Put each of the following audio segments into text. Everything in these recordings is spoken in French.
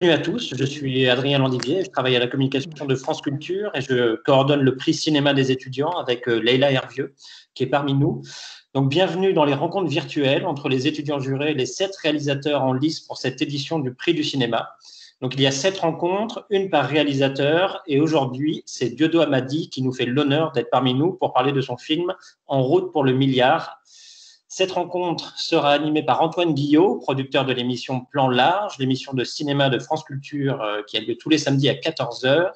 Bienvenue à tous, je suis Adrien Landivier, je travaille à la communication de France Culture et je coordonne le prix cinéma des étudiants avec Leïla Hervieux qui est parmi nous. Donc bienvenue dans les rencontres virtuelles entre les étudiants jurés et les 7 réalisateurs en lice pour cette édition du prix du cinéma. Donc il y a 7 rencontres, une par réalisateur et aujourd'hui c'est Dieudo Hamady qui nous fait l'honneur d'être parmi nous pour parler de son film En route pour le milliard. Cette rencontre sera animée par Antoine Guillot, producteur de l'émission Plan Large, l'émission de cinéma de France Culture qui a lieu tous les samedis à 14h.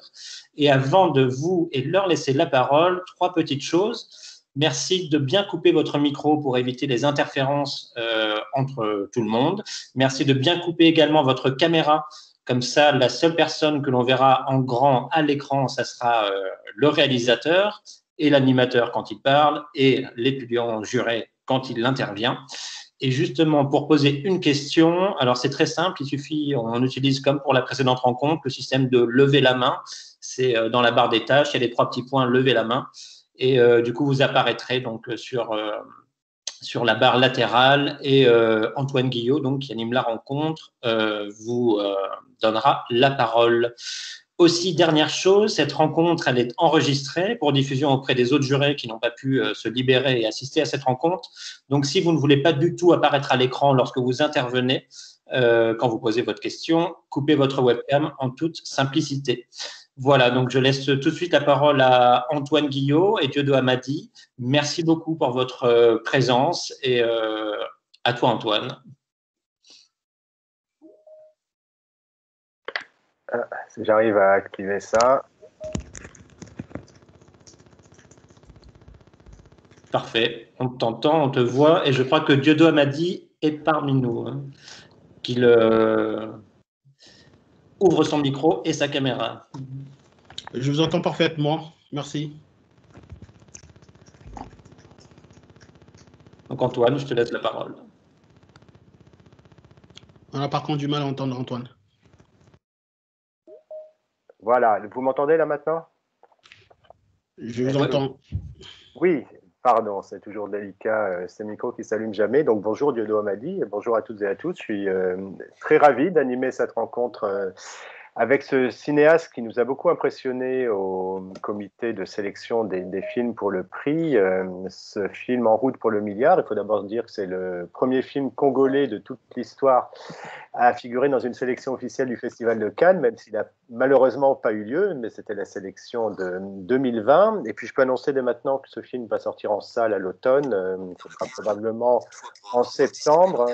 Et avant de vous et de leur laisser la parole, 3 petites choses. Merci de bien couper votre micro pour éviter les interférences entre tout le monde. Merci de bien couper également votre caméra. Comme ça, la seule personne que l'on verra en grand à l'écran, ça sera le réalisateur et l'animateur quand il parle et l'étudiant juré quand il intervient. Et justement, pour poser une question, alors c'est très simple, il suffit, on utilise comme pour la précédente rencontre, le système de lever la main. C'est dans la barre des tâches, il y a les 3 petits points, lever la main. Et du coup, vous apparaîtrez donc sur la barre latérale et Antoine Guillot, donc, qui anime la rencontre, vous donnera la parole. Aussi, dernière chose, cette rencontre, elle est enregistrée pour diffusion auprès des autres jurés qui n'ont pas pu se libérer et assister à cette rencontre. Donc, si vous ne voulez pas du tout apparaître à l'écran lorsque vous intervenez, quand vous posez votre question, coupez votre webcam en toute simplicité. Voilà, donc je laisse tout de suite la parole à Antoine Guillot et Dieudo Hamady. Merci beaucoup pour votre présence et à toi, Antoine. Si j'arrive à activer ça. Parfait, on t'entend, on te voit et je crois que Dieudo Hamady est parmi nous. Qu'il ouvre son micro et sa caméra. Je vous entends parfaitement, merci. Donc Antoine, je te laisse la parole. On a par contre du mal à entendre Antoine. Voilà, vous m'entendez là maintenant? Je vous entends. Oui, pardon, c'est toujours délicat, ces micros qui ne s'allument jamais. Donc bonjour Dieudo Hamady, bonjour à toutes et à tous. Je suis très ravi d'animer cette rencontre avec ce cinéaste qui nous a beaucoup impressionné au comité de sélection des films pour le prix. Ce film En route pour le milliard, il faut d'abord dire que c'est le premier film congolais de toute l'histoire à figurer dans une sélection officielle du Festival de Cannes, même s'il n'a malheureusement pas eu lieu, mais c'était la sélection de 2020. Et puis je peux annoncer dès maintenant que ce film va sortir en salle à l'automne, ce sera probablement en septembre.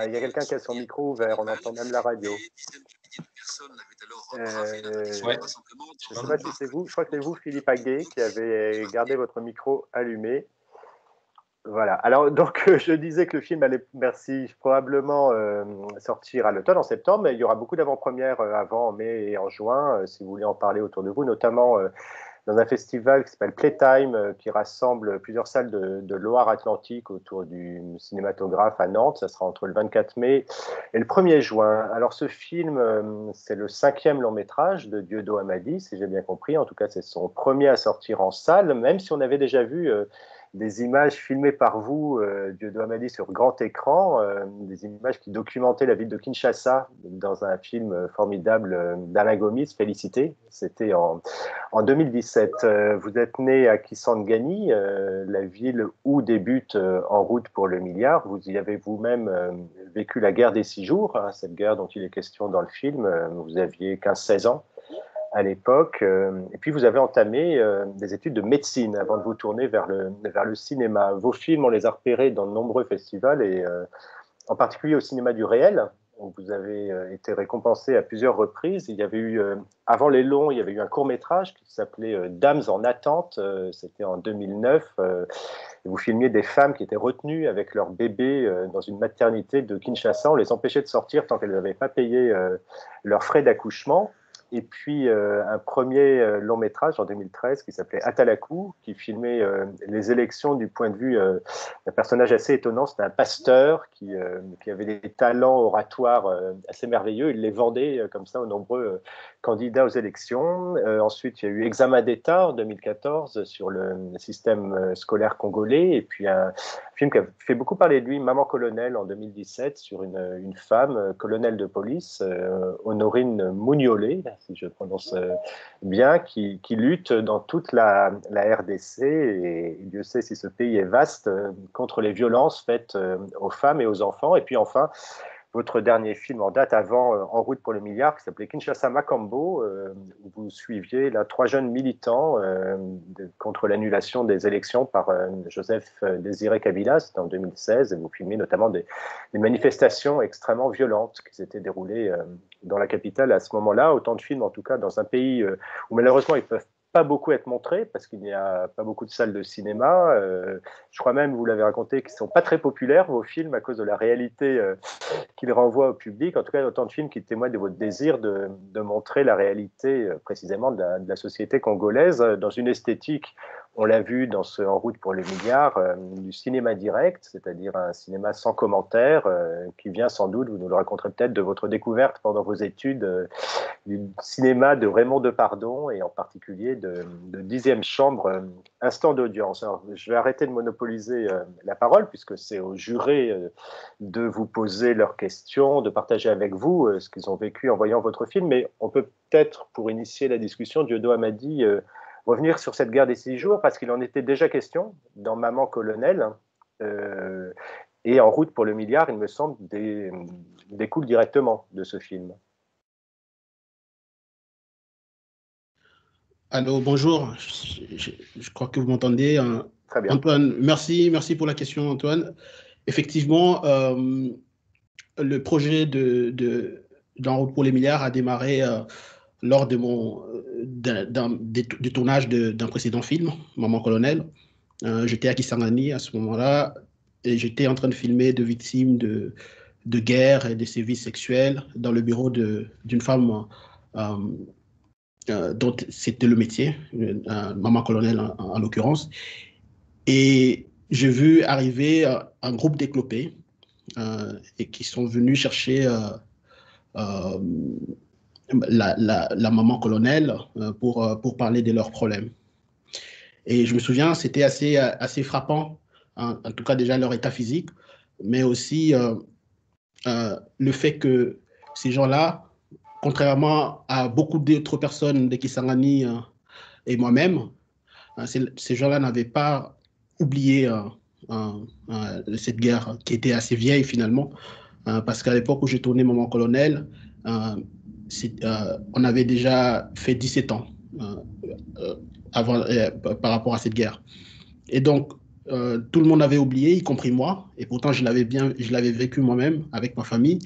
Il y a quelqu'un qui a son micro ouvert, on entend même la radio. Je ne sais pas si c'est vous, je crois que c'est vous, Philippe Aguet, qui avez gardé votre micro allumé. Voilà, alors donc je disais que le film allait, merci, probablement sortir à l'automne, en septembre, mais il y aura beaucoup d'avant-premières avant, en mai et en juin, si vous voulez en parler autour de vous, notamment dans un festival qui s'appelle Playtime, qui rassemble plusieurs salles de Loire-Atlantique autour du cinématographe à Nantes. Ça sera entre le 24 mai et le 1er juin. Alors ce film, c'est le 5e long métrage de Dieudo Hamady, si j'ai bien compris. En tout cas, c'est son premier à sortir en salle, même si on avait déjà vu des images filmées par vous, Dieudo Hamady, sur grand écran, des images qui documentaient la ville de Kinshasa dans un film formidable d'Alain Gomis, Félicité. C'était en 2017. Vous êtes né à Kisangani, la ville où débute En route pour le milliard. Vous y avez vous-même vécu la guerre des 6 jours, hein, cette guerre dont il est question dans le film. Vous aviez 15-16 ans à l'époque. Et puis vous avez entamé des études de médecine avant de vous tourner vers le cinéma. Vos films, on les a repérés dans de nombreux festivals et en particulier au cinéma du réel. Vous avez été récompensé à plusieurs reprises. Il y avait eu, avant les longs, il y avait eu un court-métrage qui s'appelait Dames en attente. C'était en 2009. Et vous filmiez des femmes qui étaient retenues avec leur bébé dans une maternité de Kinshasa. On les empêchait de sortir tant qu'elles n'avaient pas payé leurs frais d'accouchement. Et puis un premier long métrage en 2013 qui s'appelait Atalakou, qui filmait les élections du point de vue d'un personnage assez étonnant. C'était un pasteur qui avait des talents oratoires assez merveilleux. Il les vendait comme ça aux nombreux candidats aux élections. Ensuite, il y a eu Examen d'État en 2014 sur le système scolaire congolais. Et puis un film qui a fait beaucoup parler de lui, Maman colonel, en 2017, sur une femme, colonel de police, Honorine Mougnolet, si je prononce bien, qui lutte dans toute la RDC, et Dieu sait si ce pays est vaste, contre les violences faites aux femmes et aux enfants. Et puis enfin, votre dernier film en date avant En route pour le milliard, qui s'appelait Kinshasa Makambo, où vous suiviez là 3 jeunes militants contre l'annulation des élections par Joseph Désiré Kabila, c'était en 2016, et vous filmez notamment des manifestations extrêmement violentes qui s'étaient déroulées dans la capitale à ce moment-là. Autant de films, en tout cas, dans un pays où malheureusement ils peuvent pas beaucoup être montrés parce qu'il n'y a pas beaucoup de salles de cinéma. Je crois même, vous l'avez raconté, qu'ils ne sont pas très populaires, vos films, à cause de la réalité qu'ils renvoient au public. En tout cas, autant de films qui témoignent de votre désir de montrer la réalité précisément de la société congolaise dans une esthétique, on l'a vu dans ce En route pour le milliard, du cinéma direct, c'est-à-dire un cinéma sans commentaire, qui vient sans doute, vous nous le raconterez peut-être, de votre découverte pendant vos études du cinéma de Raymond Depardon et en particulier de 10e chambre, Instant d'audience. Alors, je vais arrêter de monopoliser la parole puisque c'est aux jurés de vous poser leurs questions, de partager avec vous ce qu'ils ont vécu en voyant votre film, mais on peut peut-être, pour initier la discussion, Diodo Amadi, revenir sur cette guerre des 6 jours parce qu'il en était déjà question dans Maman colonel, et En route pour le milliard, il me semble, découle directement de ce film. Allô, bonjour. Je crois que vous m'entendez. Très bien. Antoine, merci pour la question, Antoine. Effectivement, le projet d'En route pour les milliards a démarré lors de du tournage d'un précédent film, Maman colonel. J'étais à Kisangani à ce moment-là et j'étais en train de filmer de victimes de guerre et de sévices sexuels dans le bureau d'une femme dont c'était le métier, Maman colonel en l'occurrence. Et j'ai vu arriver un groupe d'éclopés et qui sont venus chercher la maman colonel pour parler de leurs problèmes. Et je me souviens, c'était assez frappant, hein, en tout cas déjà leur état physique, mais aussi le fait que ces gens-là, contrairement à beaucoup d'autres personnes de Kisangani et moi-même, ces gens-là n'avaient pas oublié cette guerre qui était assez vieille finalement, parce qu'à l'époque où j'ai tourné Maman colonel, on avait déjà fait 17 ans par rapport à cette guerre. Et donc, tout le monde avait oublié, y compris moi, et pourtant je l'avais vécu moi-même avec ma famille.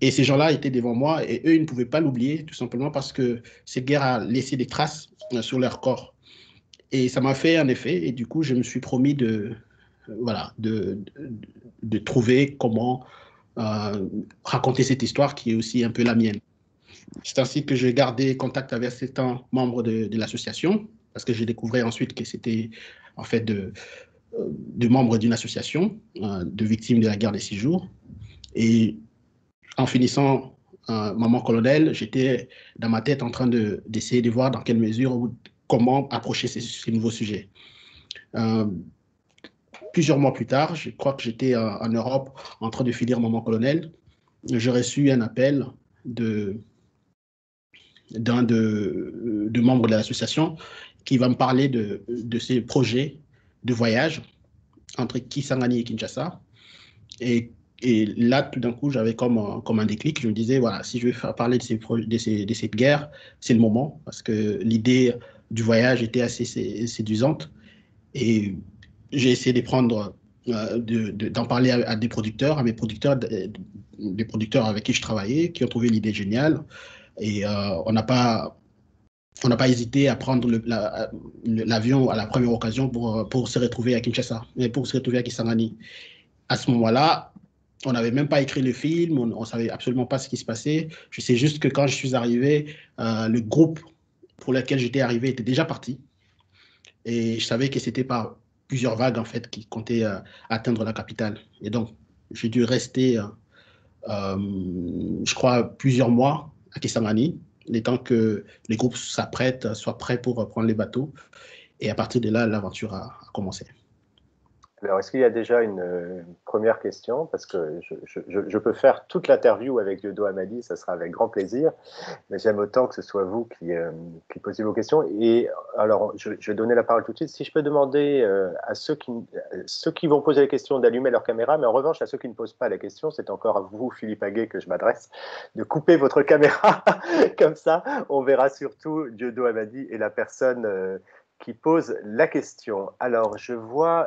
Et ces gens-là étaient devant moi et eux, ils ne pouvaient pas l'oublier, tout simplement parce que cette guerre a laissé des traces sur leur corps. Et ça m'a fait un effet, et du coup, je me suis promis de trouver comment raconter cette histoire qui est aussi un peu la mienne. C'est ainsi que j'ai gardé contact avec certains membres de l'association, parce que j'ai découvert ensuite que c'était en fait de membres d'une association de victimes de la guerre des 6 jours. Et en finissant Maman colonel, j'étais dans ma tête en train d'essayer de voir dans quelle mesure ou comment approcher ces nouveaux sujets. Plusieurs mois plus tard, je crois que j'étais en Europe en train de finir Maman colonel. J'ai reçu un appel d'un de membres de l'association qui va me parler de ces projets de voyage entre Kisangani et Kinshasa. Et là, tout d'un coup, j'avais comme un déclic. Je me disais, voilà, si je veux faire parler de cette guerre, c'est le moment, parce que l'idée du voyage était assez séduisante. Et j'ai essayé d'en parler à des producteurs, à mes producteurs, des producteurs avec qui je travaillais, qui ont trouvé l'idée géniale. Et on n'a pas hésité à prendre l'avion à la première occasion pour se retrouver à Kinshasa, pour se retrouver à Kisangani. À ce moment-là, on n'avait même pas écrit le film, on ne savait absolument pas ce qui se passait. Je sais juste que quand je suis arrivé, le groupe pour lequel j'étais arrivé était déjà parti. Et je savais que c'était par plusieurs vagues, en fait, qui comptaient atteindre la capitale. Et donc, j'ai dû rester, je crois, plusieurs mois à Kisangani, le temps que les groupes soient prêts pour prendre les bateaux. Et à partir de là, l'aventure a commencé. Alors, est-ce qu'il y a déjà une première question? Parce que je peux faire toute l'interview avec Dieudo Hamadi, ça sera avec grand plaisir, mais j'aime autant que ce soit vous qui posez vos questions. Et alors, je vais donner la parole tout de suite. Si je peux demander à ceux qui vont poser la question d'allumer leur caméra, mais en revanche, à ceux qui ne posent pas la question, c'est encore à vous, Philippe Aguet, que je m'adresse, de couper votre caméra. Comme ça, on verra surtout Dieudo Hamadi et la personne qui pose la question. Alors, je vois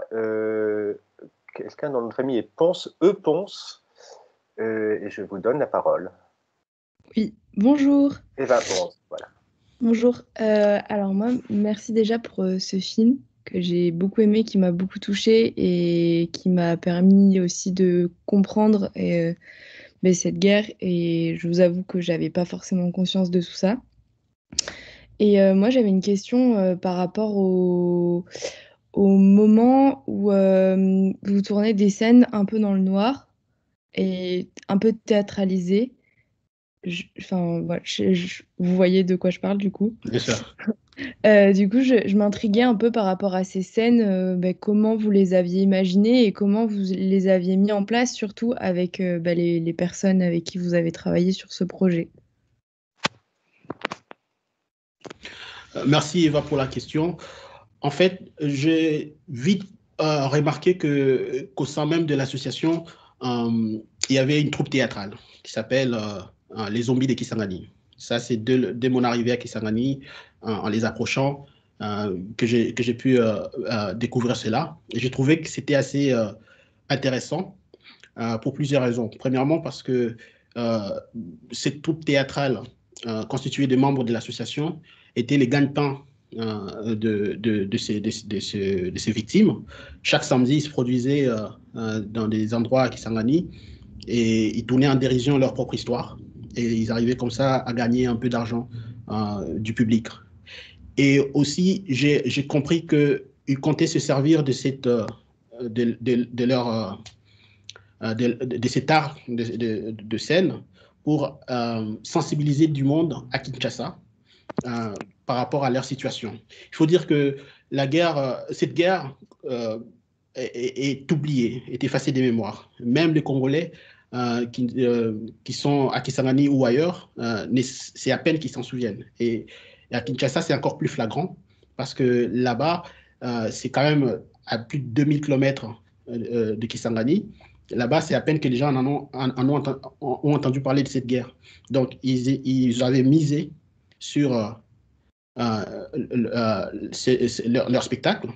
quelqu'un dont notre famille est Ponce, Ponce, et je vous donne la parole. Oui, bonjour. Eva Ponce, voilà. Bonjour. Alors moi, merci déjà pour ce film que j'ai beaucoup aimé, qui m'a beaucoup touchée et qui m'a permis aussi de comprendre cette guerre. Et je vous avoue que j'avais pas forcément conscience de tout ça. Et moi, j'avais une question par rapport au moment où vous tournez des scènes un peu dans le noir et un peu théâtralisées. Enfin, voilà, vous voyez de quoi je parle du coup. Bien sûr. Du coup, je m'intriguais un peu par rapport à ces scènes, comment vous les aviez imaginées et comment vous les aviez mis en place, surtout avec les personnes avec qui vous avez travaillé sur ce projet. Merci Eva pour la question. En fait, j'ai vite remarqué qu'au sein même de l'association, il y avait une troupe théâtrale qui s'appelle Les Zombies de Kisangani. Ça, c'est dès mon arrivée à Kisangani, en les approchant, que j'ai pu découvrir cela. Et j'ai trouvé que c'était assez intéressant pour plusieurs raisons. Premièrement, parce que cette troupe théâtrale constituée de membres de l'association était les gagne-pains de ces victimes. Chaque samedi, ils se produisaient dans des endroits à Kisangani et ils tournaient en dérision leur propre histoire. Et ils arrivaient comme ça à gagner un peu d'argent du public. Et aussi, j'ai compris qu'ils comptaient se servir de cet art de scène pour sensibiliser du monde à Kinshasa par rapport à leur situation. Il faut dire que cette guerre est oubliée, est effacée des mémoires. Même les Congolais qui sont à Kisangani ou ailleurs, c'est à peine qu'ils s'en souviennent. Et à Kinshasa, c'est encore plus flagrant parce que là-bas, c'est quand même à plus de 2000 km de Kisangani. Là-bas, c'est à peine que les gens ont entendu parler de cette guerre. Donc, ils avaient misé sur leur spectacle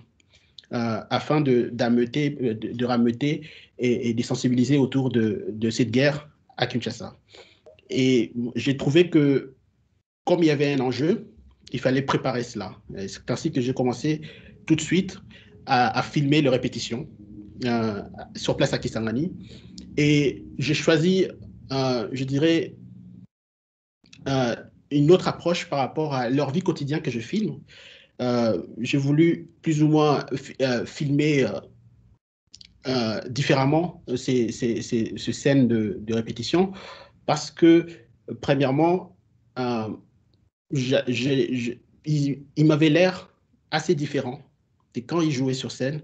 afin de rameuter et de sensibiliser autour de cette guerre à Kinshasa. Et j'ai trouvé que, comme il y avait un enjeu, il fallait préparer cela. C'est ainsi que j'ai commencé tout de suite à filmer les répétitions sur place à Kisangani. Et j'ai choisi, je dirais, une autre approche par rapport à leur vie quotidienne que je filme. J'ai voulu plus ou moins filmer différemment ces scènes de répétition parce que, premièrement, il m'avait l'air assez différent de quand il jouait sur scène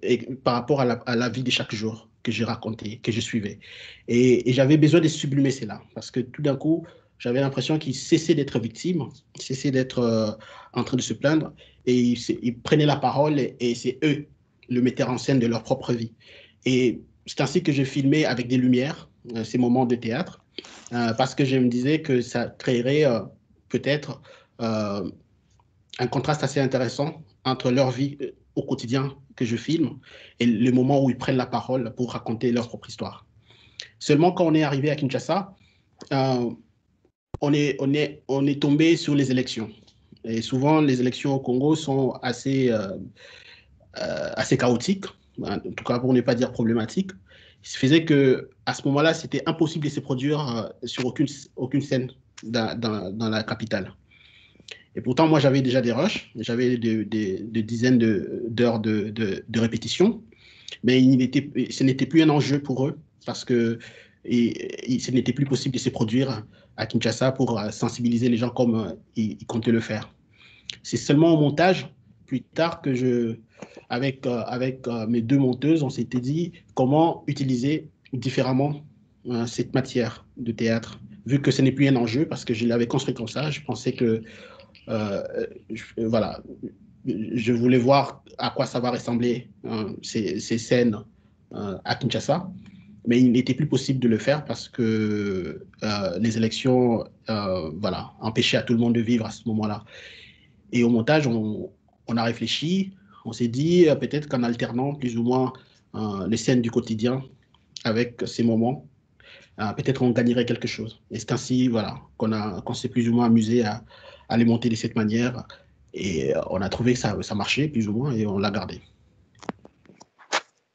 et par rapport à la vie de chaque jour que je racontais, que je suivais. Et j'avais besoin de sublimer cela parce que tout d'un coup, j'avais l'impression qu'ils cessaient d'être victimes, cessaient d'être en train de se plaindre et ils prenaient la parole et c'est eux le metteur en scène de leur propre vie. Et c'est ainsi que j'ai filmé avec des lumières ces moments de théâtre parce que je me disais que ça créerait peut-être un contraste assez intéressant entre leur vie au quotidien que je filme et le moment où ils prennent la parole pour raconter leur propre histoire. Seulement quand on est arrivé à Kinshasa, on est tombé sur les élections. Et souvent, les élections au Congo sont assez chaotiques, en tout cas pour ne pas dire problématiques. Ce qui faisait qu'à ce moment-là, c'était impossible de se produire sur aucune scène dans la capitale. Et pourtant, moi, j'avais déjà des rushs, j'avais des dizaines d'heures de répétition, mais ce n'était plus un enjeu pour eux parce que ce n'était plus possible de se produire à Kinshasa pour sensibiliser les gens comme ils comptaient le faire. C'est seulement au montage plus tard que avec mes deux monteuses, on s'était dit comment utiliser différemment cette matière de théâtre, vu que ce n'est plus un enjeu, parce que je l'avais construit comme ça. Je pensais que, voilà, je voulais voir à quoi ça va ressembler ces scènes à Kinshasa, mais il n'était plus possible de le faire parce que les élections voilà, empêchaient à tout le monde de vivre à ce moment-là. Et au montage, on a réfléchi, on s'est dit peut-être qu'en alternant plus ou moins les scènes du quotidien avec ces moments, peut-être on gagnerait quelque chose. Et c'est ainsi voilà, qu'on s'est plus ou moins amusé à les monter de cette manière. Et on a trouvé que ça marchait plus ou moins et on l'a gardé.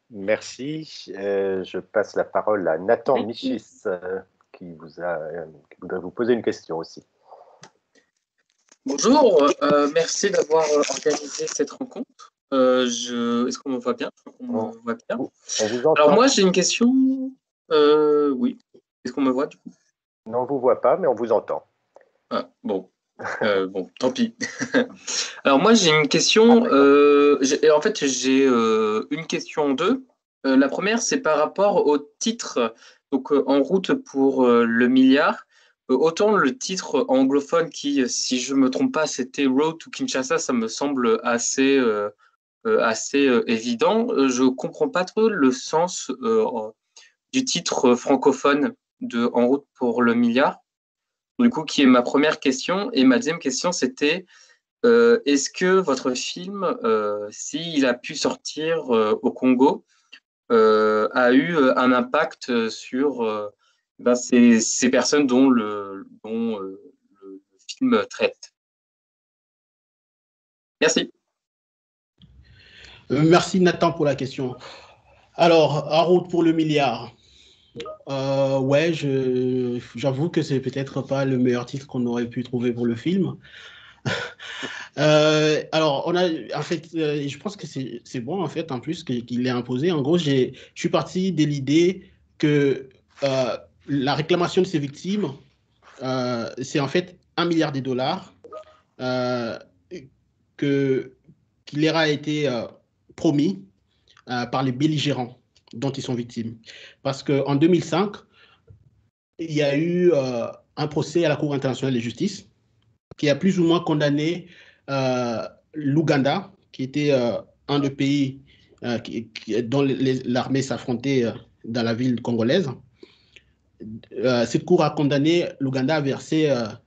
Merci. Je passe la parole à Nathan Michis qui voudrait vous poser une question aussi. Bonjour, merci d'avoir organisé cette rencontre. Est-ce qu'on me voit bien? On me voit bien. On vous entend. Alors moi j'ai une question. Oui. Est-ce qu'on me voit du coup? Non, on ne vous voit pas, mais on vous entend. Ah, bon. Bon, tant pis. Alors moi j'ai une question. En fait j'ai une question en deux. La première c'est par rapport au titre. Donc En route pour le milliard. Autant le titre anglophone qui, si je me trompe pas, c'était Road to Kinshasa, ça me semble assez évident. Je comprends pas trop le sens du titre francophone de En route pour le milliard. Du coup, qui est ma première question. Et ma deuxième question, c'était est-ce que votre film, s'il a pu sortir au Congo, a eu un impact sur ces personnes dont le film traite? Merci. Merci Nathan pour la question. Alors, En route pour le milliard. Ouais, j'avoue que c'est peut-être pas le meilleur titre qu'on aurait pu trouver pour le film. Alors, en fait, je pense que c'est bon en fait, en plus qu'il l'ait imposé. En gros, je suis parti de l'idée que la réclamation de ces victimes, c'est en fait $1 milliard qui leur a été promis par les belligérants dont ils sont victimes. Parce qu'en 2005, il y a eu un procès à la Cour internationale de justice qui a plus ou moins condamné l'Ouganda, qui était un des pays dont l'armée s'affrontait dans la ville congolaise. Cette cour a condamné l'Ouganda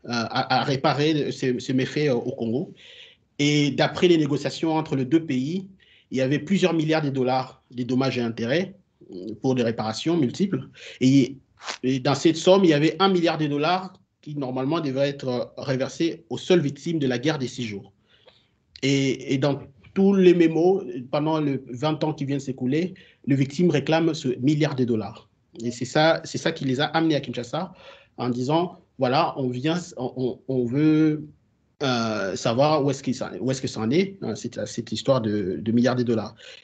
à réparer ces méfaits au Congo. Et d'après les négociations entre les deux pays, il y avait plusieurs milliards de dollars de dommages et intérêts pour des réparations multiples. Et dans cette somme, il y avait $1 milliard qui normalement devrait être reversé aux seules victimes de la guerre des 6 jours. Et dans tous les mémos, pendant les 20 ans qui viennent s'écouler, les victimes réclament ce $1 milliard. Et c'est ça qui les a amenés à Kinshasa en disant, voilà, on veut savoir où est-ce que ça en est, cette histoire de $1 milliard.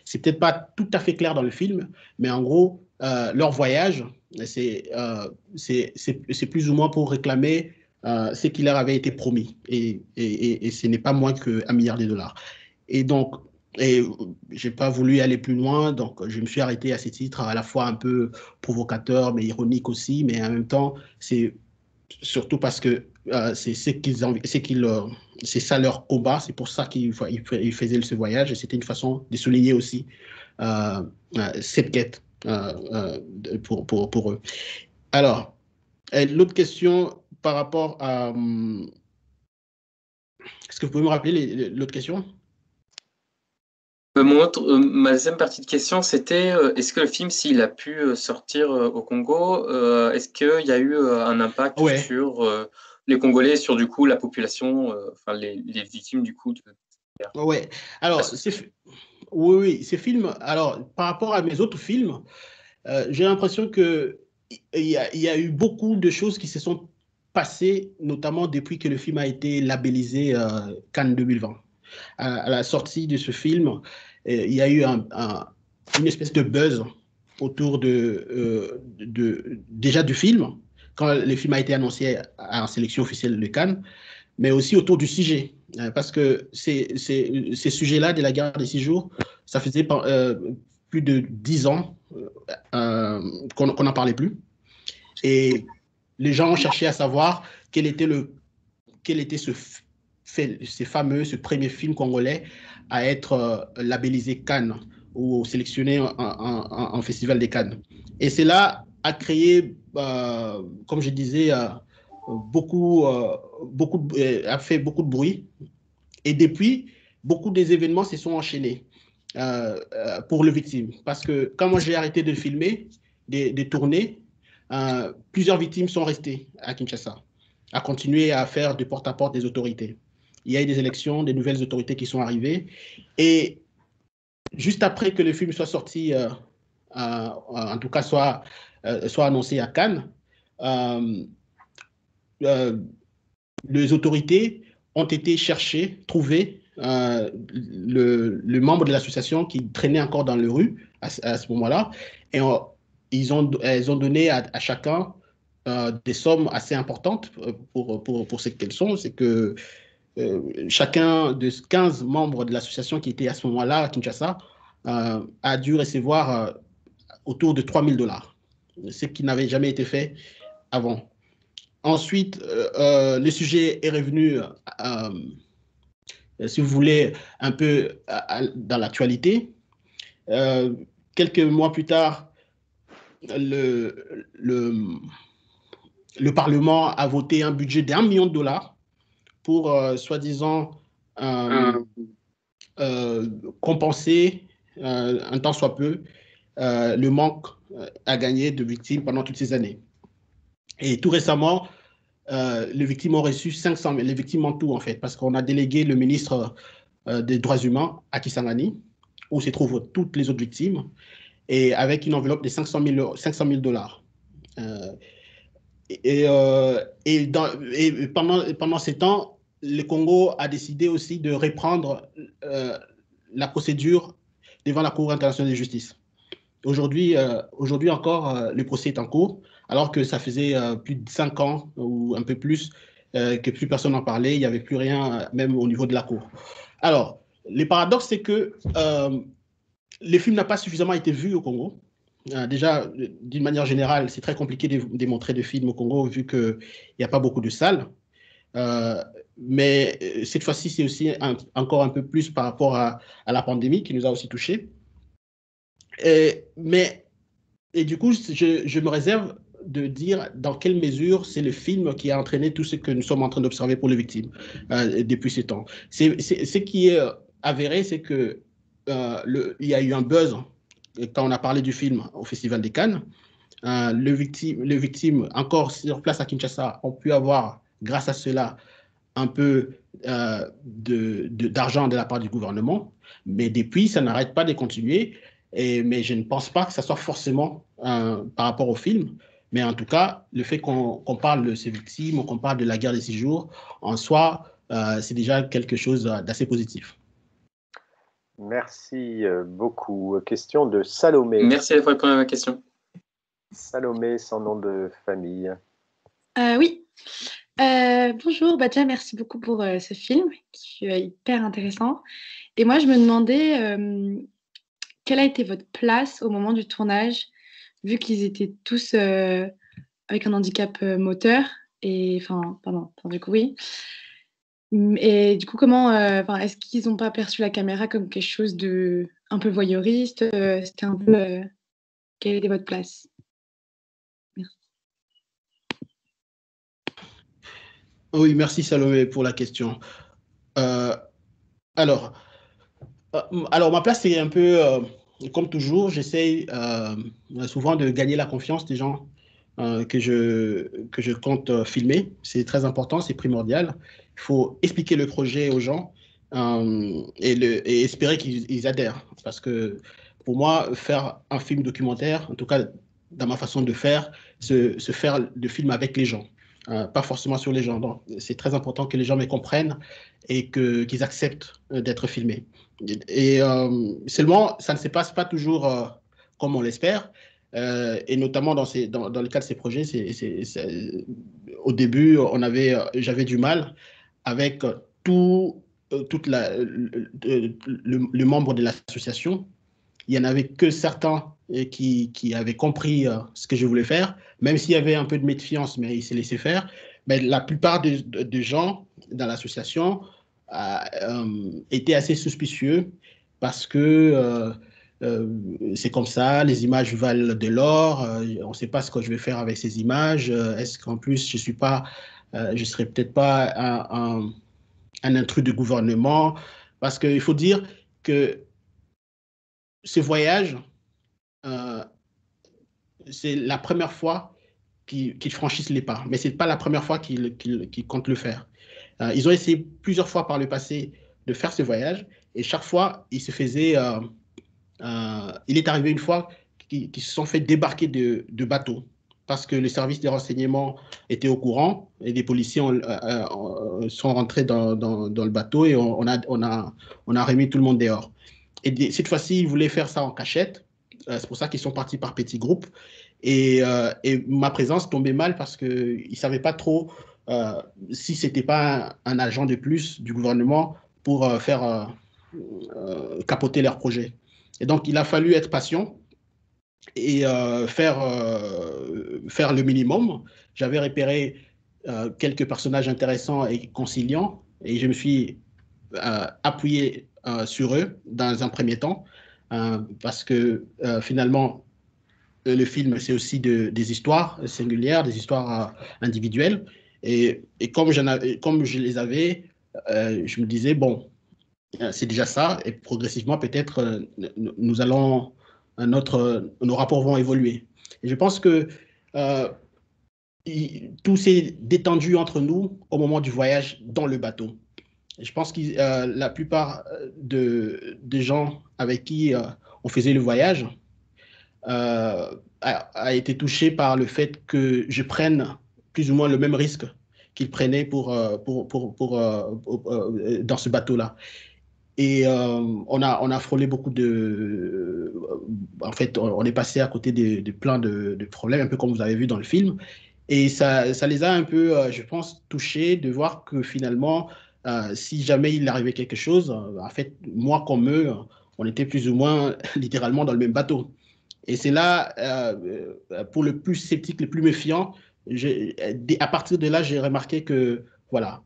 C'est peut-être pas tout à fait clair dans le film, mais en gros, leur voyage, c'est plus ou moins pour réclamer ce qui leur avait été promis. Et ce n'est pas moins que $1 milliard. Et donc, je n'ai pas voulu aller plus loin, donc je me suis arrêté à ces titres à la fois un peu provocateur, mais ironique aussi, mais en même temps, c'est surtout parce que c'est ça leur combat, c'est pour ça qu'ils faisaient ce voyage, et c'était une façon de souligner aussi cette quête pour eux. Alors, l'autre question par rapport à... Est-ce que vous pouvez me rappeler l'autre question? Ma deuxième partie de question, c'était est-ce que le film, s'il a pu sortir au Congo, est-ce qu'il y a eu un impact sur les Congolais, sur du coup la population, enfin les victimes du coup Ouais. Alors, oui, ces films. Alors, par rapport à mes autres films, j'ai l'impression que il y a eu beaucoup de choses qui se sont passées, notamment depuis que le film a été labellisé Cannes 2020. À la sortie de ce film, il y a eu une espèce de buzz autour déjà du film, quand le film a été annoncé en sélection officielle de Cannes, mais aussi autour du sujet. Parce que ces sujets-là de la guerre des 6 jours, ça faisait plus de 10 ans qu'on n'en parlait plus. Et les gens ont cherché à savoir quel était ce premier film congolais à être labellisé Cannes ou sélectionné en Festival des Cannes. Et cela a créé, comme je disais, a fait beaucoup de bruit. Et depuis, beaucoup des événements se sont enchaînés pour le victime. Parce que quand moi j'ai arrêté de filmer, de tourner, plusieurs victimes sont restées à Kinshasa, à continuer à faire du porte-à-porte des autorités. Il y a eu des élections, des nouvelles autorités qui sont arrivées. Et juste après que le film soit sorti, en tout cas soit annoncé à Cannes, les autorités ont été chercher, trouver le membre de l'association qui traînait encore dans les rues à ce moment-là. Et elles ont donné à chacun des sommes assez importantes pour ce qu'elles sont. C'est que chacun des 15 membres de l'association qui étaient à ce moment-là à Kinshasa a dû recevoir autour de $3,000, ce qui n'avait jamais été fait avant. Ensuite, le sujet est revenu, si vous voulez, un peu dans l'actualité. Quelques mois plus tard, le Parlement a voté un budget d'$1 million pour, soi-disant, compenser, un tant soit peu, le manque à gagner de victimes pendant toutes ces années. Et tout récemment, les victimes ont reçu 500 000, les victimes en tout en fait, parce qu'on a délégué le ministre des Droits humains à Kisangani, où se trouvent toutes les autres victimes, et avec une enveloppe de $500,000. Et pendant ces temps, le Congo a décidé aussi de reprendre la procédure devant la Cour internationale de justice. Aujourd'hui encore, le procès est en cours, alors que ça faisait plus de 5 ans ou un peu plus que plus personne n'en parlait, il n'y avait plus rien, même au niveau de la Cour. Alors, le paradoxe, c'est que le film n'a pas suffisamment été vu au Congo. Déjà, d'une manière générale, c'est très compliqué de montrer des films au Congo, vu qu'il n'y a pas beaucoup de salles. Mais cette fois-ci, c'est aussi encore un peu plus par rapport à la pandémie qui nous a aussi touchés. Et du coup, je me réserve de dire dans quelle mesure c'est le film qui a entraîné tout ce que nous sommes en train d'observer pour les victimes depuis ces temps. Ce qui est avéré, c'est que il y a eu un buzz quand on a parlé du film au Festival des Cannes. Les victimes, encore sur place à Kinshasa, ont pu avoir, grâce à cela, un peu d'argent de la part du gouvernement. Mais depuis, ça n'arrête pas de continuer. Mais je ne pense pas que ça soit forcément par rapport au film. Mais en tout cas, le fait qu'on parle de ces victimes ou qu'on parle de la guerre des 6 jours, en soi, c'est déjà quelque chose d'assez positif. Merci beaucoup. Question de Salomé. Merci pour répondre à ma question. Salomé, sans nom de famille. Oui. Bonjour, déjà merci beaucoup pour ce film qui est hyper intéressant. Et moi, je me demandais quelle a été votre place au moment du tournage, vu qu'ils étaient tous avec un handicap moteur et du coup oui. Et du coup, comment est-ce qu'ils n'ont pas perçu la caméra comme quelque chose de un peu voyeuriste? C'était un peu quelle était votre place? Merci. Oui, merci Salomé pour la question. Alors, ma place, c'est un peu, comme toujours, j'essaye souvent de gagner la confiance des gens que je compte filmer. C'est très important, c'est primordial. Il faut expliquer le projet aux gens et espérer qu'ils adhèrent. Parce que pour moi, faire un film documentaire, en tout cas dans ma façon de faire, se faire de film avec les gens. Pas forcément sur les gens. Donc, c'est très important que les gens me comprennent et qu'ils acceptent d'être filmés. Et seulement, ça ne se passe pas toujours comme on l'espère. et notamment dans le cas de ces projets, au début, j'avais du mal avec toute le membre de l'association. Il n'y en avait que certains qui avaient compris ce que je voulais faire, même s'il y avait un peu de méfiance, mais ils s'est laissé faire. Mais la plupart des gens dans l'association étaient assez suspicieux parce que c'est comme ça, les images valent de l'or, on ne sait pas ce que je vais faire avec ces images, est-ce qu'en plus je ne serais peut-être pas un intrus du gouvernement, parce qu'il faut dire que ce voyage, c'est la première fois qu'ils franchissent les pas, mais ce n'est pas la première fois qu'ils comptent le faire. Ils ont essayé plusieurs fois par le passé de faire ce voyage, et chaque fois, il est arrivé une fois qu'ils se sont fait débarquer de bateaux, parce que le service des renseignements était au courant, et des policiers sont rentrés dans le bateau, et on a remis tout le monde dehors. Et cette fois-ci, ils voulaient faire ça en cachette. C'est pour ça qu'ils sont partis par petits groupes. Et ma présence tombait mal parce qu'ils ne savaient pas trop si ce n'était pas un agent de plus du gouvernement pour faire capoter leur projet. Et donc, il a fallu être patient et faire le minimum. J'avais repéré quelques personnages intéressants et conciliants et je me suis appuyé sur eux dans un premier temps parce que finalement, le film, c'est aussi des histoires singulières, des histoires individuelles. Et comme je les avais, je me disais, bon, c'est déjà ça, et progressivement, peut-être, nos rapports vont évoluer. Et je pense que tout s'est détendu entre nous au moment du voyage dans le bateau. Et je pense que la plupart des gens avec qui on faisait le voyage a été touché par le fait que je prenne plus ou moins le même risque qu'ils prenaient dans ce bateau-là. Et on a frôlé beaucoup en fait, on est passé à côté de plein de problèmes, un peu comme vous avez vu dans le film. Et ça les a un peu, je pense, touchés de voir que finalement, si jamais il arrivait quelque chose, en fait, moi comme eux, on était plus ou moins littéralement dans le même bateau. Et c'est là, pour le plus sceptique, le plus méfiant, à partir de là, j'ai remarqué que, voilà,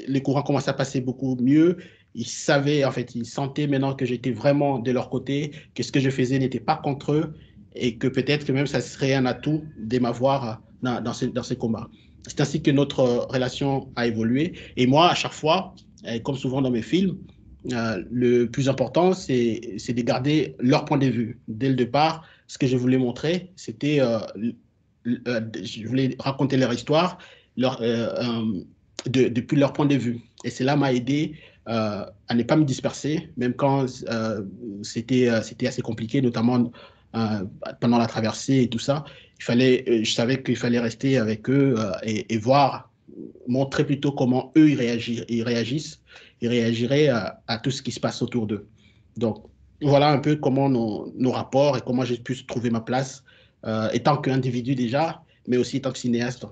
les courants commençaient à passer beaucoup mieux. Ils savaient, en fait, ils sentaient maintenant que j'étais vraiment de leur côté, que ce que je faisais n'était pas contre eux et que peut-être que même ça serait un atout de m'avoir dans ces combats. C'est ainsi que notre relation a évolué. Et moi, à chaque fois, comme souvent dans mes films, le plus important, c'est de garder leur point de vue. Dès le départ, ce que je voulais montrer, c'était, je voulais raconter leur histoire depuis leur point de vue. Et cela m'a aidé à ne pas me disperser, même quand c'était assez compliqué, notamment pendant la traversée et tout ça. Je savais qu'il fallait rester avec eux et voir, montrer plutôt comment eux ils réagiraient à tout ce qui se passe autour d'eux. Donc, voilà un peu comment nos rapports et comment j'ai pu trouver ma place, étant qu'individu déjà, mais aussi étant que cinéaste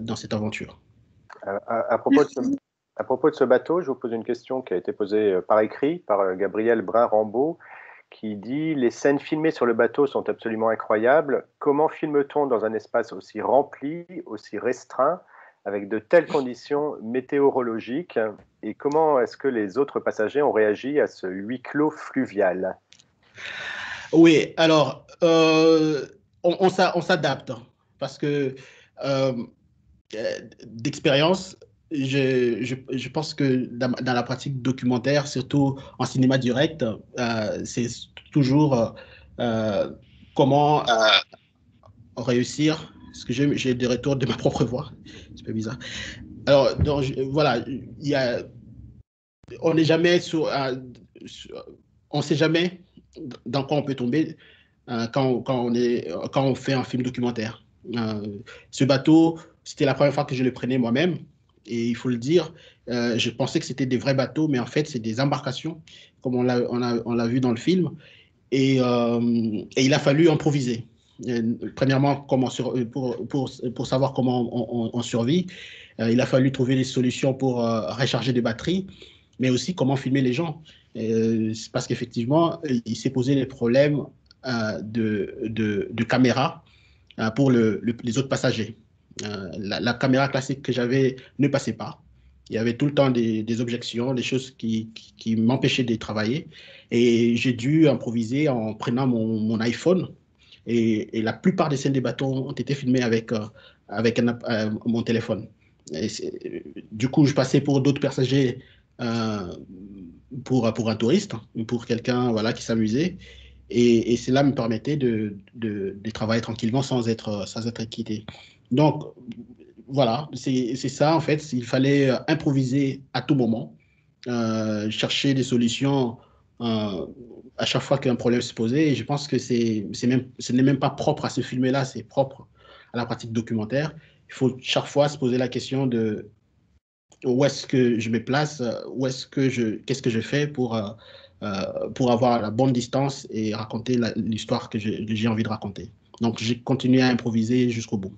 dans cette aventure. À propos de ce bateau, je vous pose une question qui a été posée par écrit par Gabriel Brun-Rambaud, qui dit « Les scènes filmées sur le bateau sont absolument incroyables. Comment filme-t-on dans un espace aussi rempli, aussi restreint, avec de telles conditions météorologiques, et comment est-ce que les autres passagers ont réagi à ce huis clos fluvial ?» Oui, alors, on s'adapte, parce que d'expérience, je pense que dans la pratique documentaire, surtout en cinéma direct, c'est toujours comment réussir. Parce que j'ai des retours de ma propre voix, c'est pas bizarre. Alors, donc, voilà, on n'est jamais on ne sait jamais dans quoi on peut tomber quand on fait un film documentaire. Ce bateau, c'était la première fois que je le prenais moi-même. Et il faut le dire, je pensais que c'était des vrais bateaux, mais en fait, c'est des embarcations, comme on l'a vu dans le film. Et il a fallu improviser. Premièrement, pour savoir comment on survit, il a fallu trouver des solutions pour recharger des batteries, mais aussi comment filmer les gens. Parce qu'effectivement, il s'est posé des problèmes de caméra pour les autres passagers. La caméra classique que j'avais ne passait pas. Il y avait tout le temps des objections, des choses qui m'empêchaient de travailler. Et j'ai dû improviser en prenant mon iPhone. Et la plupart des scènes des bateaux ont été filmées avec mon téléphone. Du coup, je passais pour d'autres passagers, pour un touriste, pour quelqu'un voilà, qui s'amusait. Et cela me permettait de travailler tranquillement sans être quitté. Donc, voilà, c'est ça en fait. Il fallait improviser à tout moment, chercher des solutions à chaque fois qu'un problème se posait. Et je pense que ce n'est même pas propre à ce film-là, c'est propre à la pratique documentaire. Il faut chaque fois se poser la question de où est-ce que je me place, qu'est-ce que je fais pour avoir la bonne distance et raconter l'histoire que j'ai envie de raconter. Donc, j'ai continué à improviser jusqu'au bout.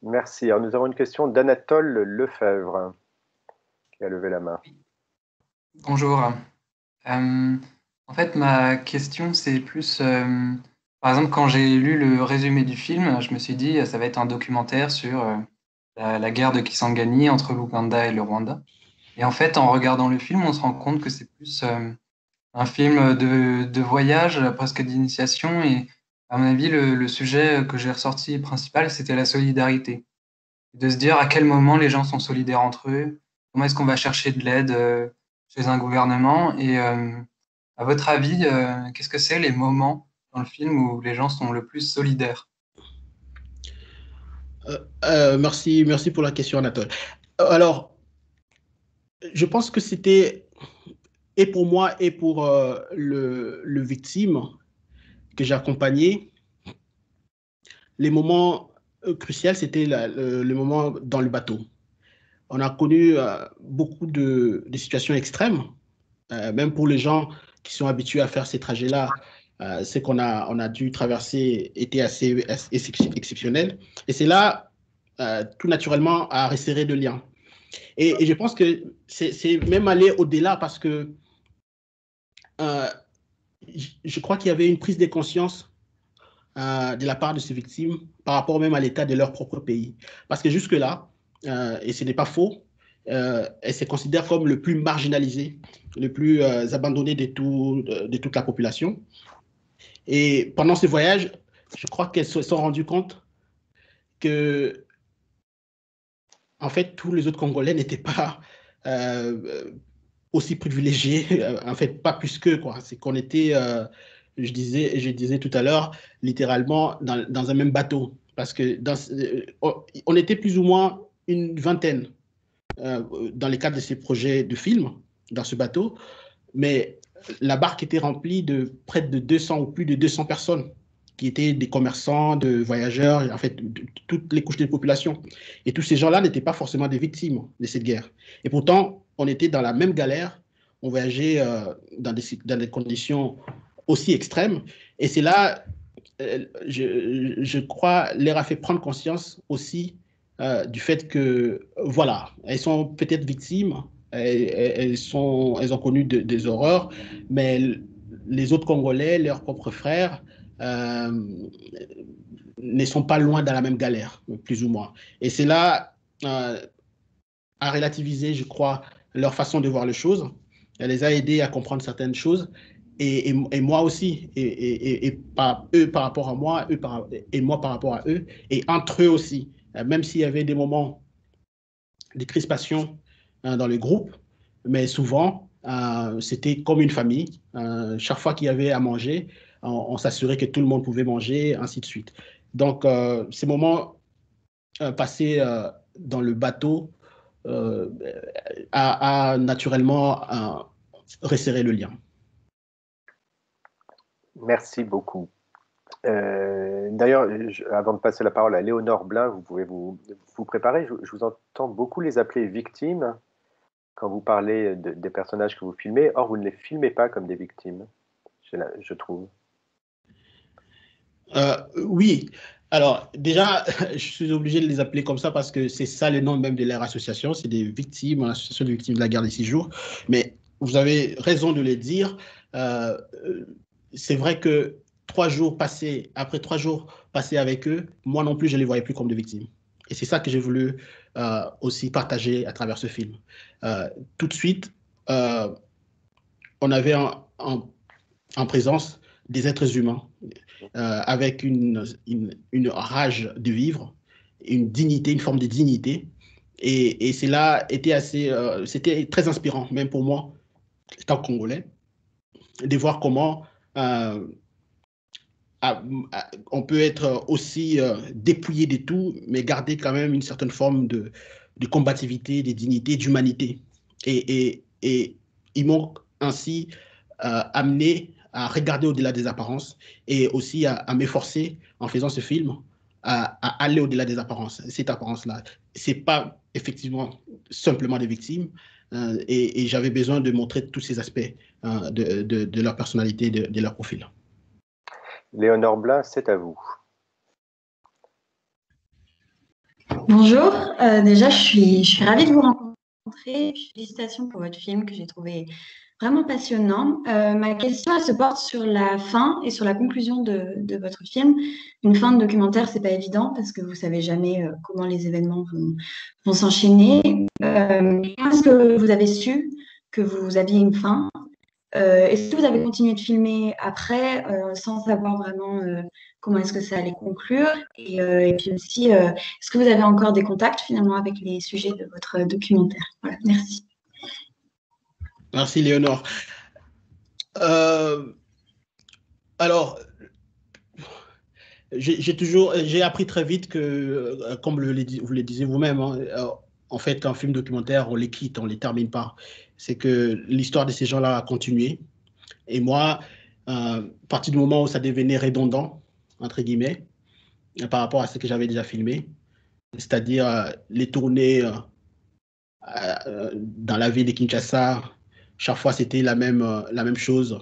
Merci. Alors, nous avons une question d'Anatole Lefebvre qui a levé la main. Bonjour. En fait, ma question, c'est plus, par exemple, quand j'ai lu le résumé du film, je me suis dit, ça va être un documentaire sur la guerre de Kisangani entre l'Ouganda et le Rwanda. Et en fait, en regardant le film, on se rend compte que c'est plus un film de voyage, presque d'initiation. Et à mon avis, le sujet que j'ai ressorti principal, c'était la solidarité. De se dire à quel moment les gens sont solidaires entre eux, comment est-ce qu'on va chercher de l'aide chez un gouvernement. Et à votre avis, qu'est-ce que c'est les moments dans le film où les gens sont le plus solidaires? Merci pour la question, Anatole. Alors, je pense que c'était, et pour moi et pour le victime que j'ai accompagné, les moments cruciaux, c'était le moment dans le bateau. On a connu beaucoup de situations extrêmes, même pour les gens qui sont habitués à faire ces trajets-là. Ce qu'on a dû traverser était assez exceptionnel. Et c'est là, tout naturellement, à resserrer le lien. Et je pense que c'est même aller au-delà parce que je crois qu'il y avait une prise de conscience de la part de ces victimes par rapport même à l'état de leur propre pays. Parce que jusque-là, et ce n'est pas faux, elles se considèrent comme le plus marginalisé, le plus abandonné de toute la population. Et pendant ce voyage, je crois qu'elles se sont rendues compte que, en fait, tous les autres Congolais n'étaient pas aussi privilégiés, en fait, pas plus qu'eux, quoi. C'est qu'on était, je disais tout à l'heure, littéralement dans un même bateau. Parce que on était plus ou moins une vingtaine dans le cadre de ces projets de films, dans ce bateau, mais la barque était remplie de près de 200 ou plus de 200 personnes qui étaient des commerçants, de voyageurs, en fait, de toutes les couches de la population. Et tous ces gens-là n'étaient pas forcément des victimes de cette guerre. Et pourtant, on était dans la même galère, on voyageait dans des conditions aussi extrêmes. Et c'est là, je crois, leur a fait prendre conscience aussi du fait que, voilà, elles sont peut-être victimes, elles ont connu des horreurs, mais les autres Congolais, leurs propres frères, ne sont pas loin dans la même galère, plus ou moins. Et c'est là à relativiser, je crois, leur façon de voir les choses. Elle les a aidés à comprendre certaines choses. Et moi aussi, et eux par rapport à moi, et moi par rapport à eux, et entre eux aussi. Même s'il y avait des moments de crispation dans le groupe, mais souvent, c'était comme une famille. Chaque fois qu'il y avait à manger, on s'assurait que tout le monde pouvait manger, ainsi de suite. Donc, ces moments passés dans le bateau a naturellement resserré le lien. Merci beaucoup. D'ailleurs, avant de passer la parole à Léonore Blin, vous pouvez vous préparer. Je vous entends beaucoup les appeler victimes quand vous parlez des personnages que vous filmez. Or, vous ne les filmez pas comme des victimes, je trouve. Oui. Alors, déjà, je suis obligé de les appeler comme ça parce que c'est ça le nom même de leur association. C'est des victimes, l'association des victimes de la guerre des 6 jours. Mais vous avez raison de le dire. Euh, c'est vrai que après 3 jours passés avec eux, moi non plus, je ne les voyais plus comme des victimes. Et c'est ça que j'ai voulu aussi partager à travers ce film. Tout de suite, on avait en présence des êtres humains avec une rage de vivre, une dignité, une forme de dignité. Et cela était c'était très inspirant, même pour moi, étant congolais, de voir comment on peut être aussi dépouillé de tout, mais garder quand même une certaine forme de combativité, de dignité, d'humanité. Et ils m'ont ainsi amené à regarder au-delà des apparences et aussi à m'efforcer en faisant ce film à aller au-delà des apparences. Cette apparence-là, c'est pas effectivement simplement des victimes et j'avais besoin de montrer tous ces aspects de leur personnalité, de leur profil. Léonore Blin, c'est à vous. Bonjour, déjà je suis ravie de vous rencontrer. Félicitations pour votre film que j'ai trouvé vraiment passionnant. Ma question elle se porte sur la fin et sur la conclusion de votre film. Une fin de documentaire, c'est pas évident parce que vous savez jamais comment les événements vont s'enchaîner. Comment est-ce que vous avez su que vous aviez une fin? Est-ce que vous avez continué de filmer après sans savoir vraiment comment est-ce que ça allait conclure? Et puis aussi, est-ce que vous avez encore des contacts finalement avec les sujets de votre documentaire? Voilà, merci. Merci Léonore. Alors, j'ai appris très vite que, comme vous le disiez vous-même, hein, en fait, un film documentaire, on les quitte, on ne les termine pas. C'est que l'histoire de ces gens-là a continué. Et moi, à partir du moment où ça devenait redondant, entre guillemets, par rapport à ce que j'avais déjà filmé, c'est-à-dire les tournées dans la ville de Kinshasa, chaque fois c'était la même chose,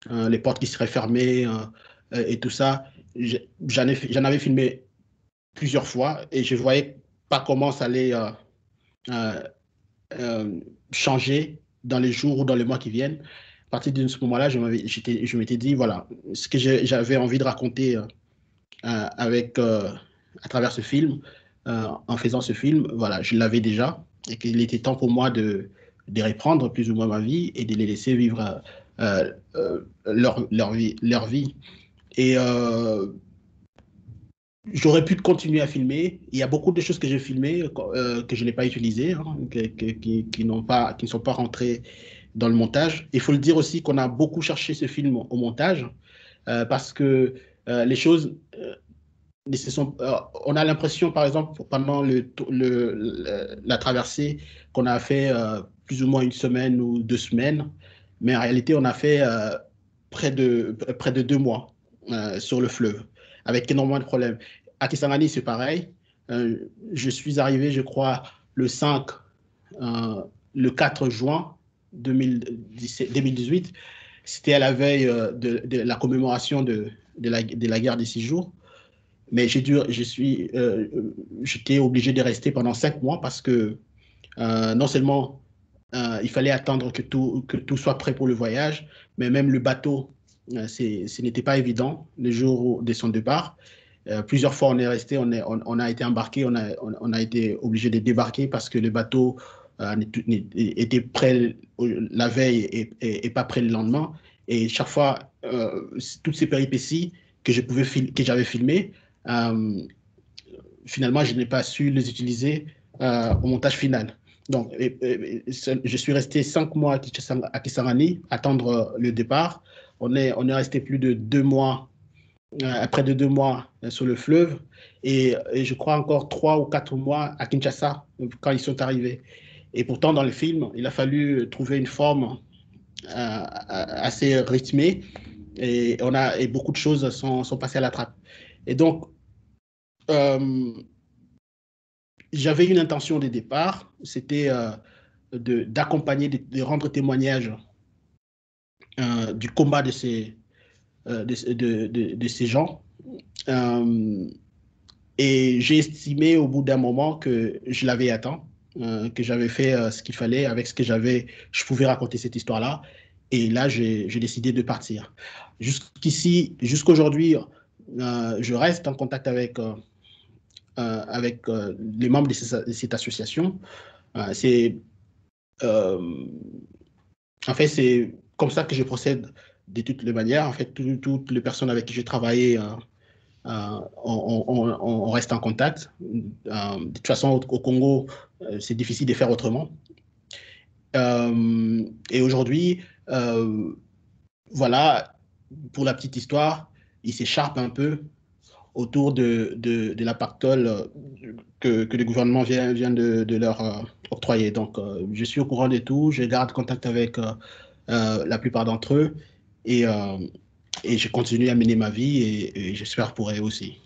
les portes qui seraient fermées et tout ça. J'en avais filmé plusieurs fois et je voyais pas comment ça allait changer dans les jours ou dans les mois qui viennent. À partir de ce moment-là, je m'étais dit, voilà, ce que j'avais envie de raconter à travers ce film, en faisant ce film, voilà, je l'avais déjà et qu'il était temps pour moi de reprendre plus ou moins ma vie et de les laisser vivre leur vie. Et j'aurais pu continuer à filmer. Il y a beaucoup de choses que j'ai filmées que je n'ai pas utilisées, hein, qui ne sont pas rentrées dans le montage. Il faut le dire aussi qu'on a beaucoup cherché ce film au montage parce que les choses... on a l'impression, par exemple, pendant la traversée, qu'on a fait plus ou moins 1 semaine ou 2 semaines, mais en réalité, on a fait près de 2 mois sur le fleuve, avec énormément de problèmes. À Kisangani, c'est pareil. Je suis arrivé, je crois, le 4 juin 2018. C'était à la veille de la commémoration de la guerre des 6 jours. Mais j'étais obligé de rester pendant 5 mois parce que non seulement il fallait attendre que tout soit prêt pour le voyage, mais même le bateau, ce n'était pas évident le jour de son départ. Plusieurs fois, on est resté, on a été embarqué, on a été obligé de débarquer parce que le bateau était prêt la veille et pas prêt le lendemain. Et chaque fois, toutes ces péripéties que j'avais filmées, finalement, je n'ai pas su les utiliser au montage final. Donc, je suis resté 5 mois à Kisangani, attendre le départ. On est resté plus de 2 mois, près de 2 mois sur le fleuve, et je crois encore 3 ou 4 mois à Kinshasa quand ils sont arrivés. Et pourtant, dans le film, il a fallu trouver une forme assez rythmée, et beaucoup de choses sont passées à la trappe. Et donc, j'avais une intention de départ, c'était d'accompagner, de rendre témoignage du combat de ces gens Et j'ai estimé au bout d'un moment que je l'avais atteint, que j'avais fait ce qu'il fallait avec ce que j'avais. Je pouvais raconter cette histoire-là. Et là, j'ai décidé de partir. Jusqu'ici, jusqu'aujourd'hui, je reste en contact avec les membres de cette association. En fait, c'est comme ça que je procède de toutes les manières. En fait, toutes les personnes avec qui j'ai travaillé, on reste en contact. De toute façon, au Congo, c'est difficile de faire autrement. Et aujourd'hui, voilà, pour la petite histoire, ils s'écharpent un peu autour de la pactole que le gouvernement vient de leur octroyer. Donc, je suis au courant de tout, je garde contact avec la plupart d'entre eux et je continue à mener ma vie et j'espère pour eux aussi.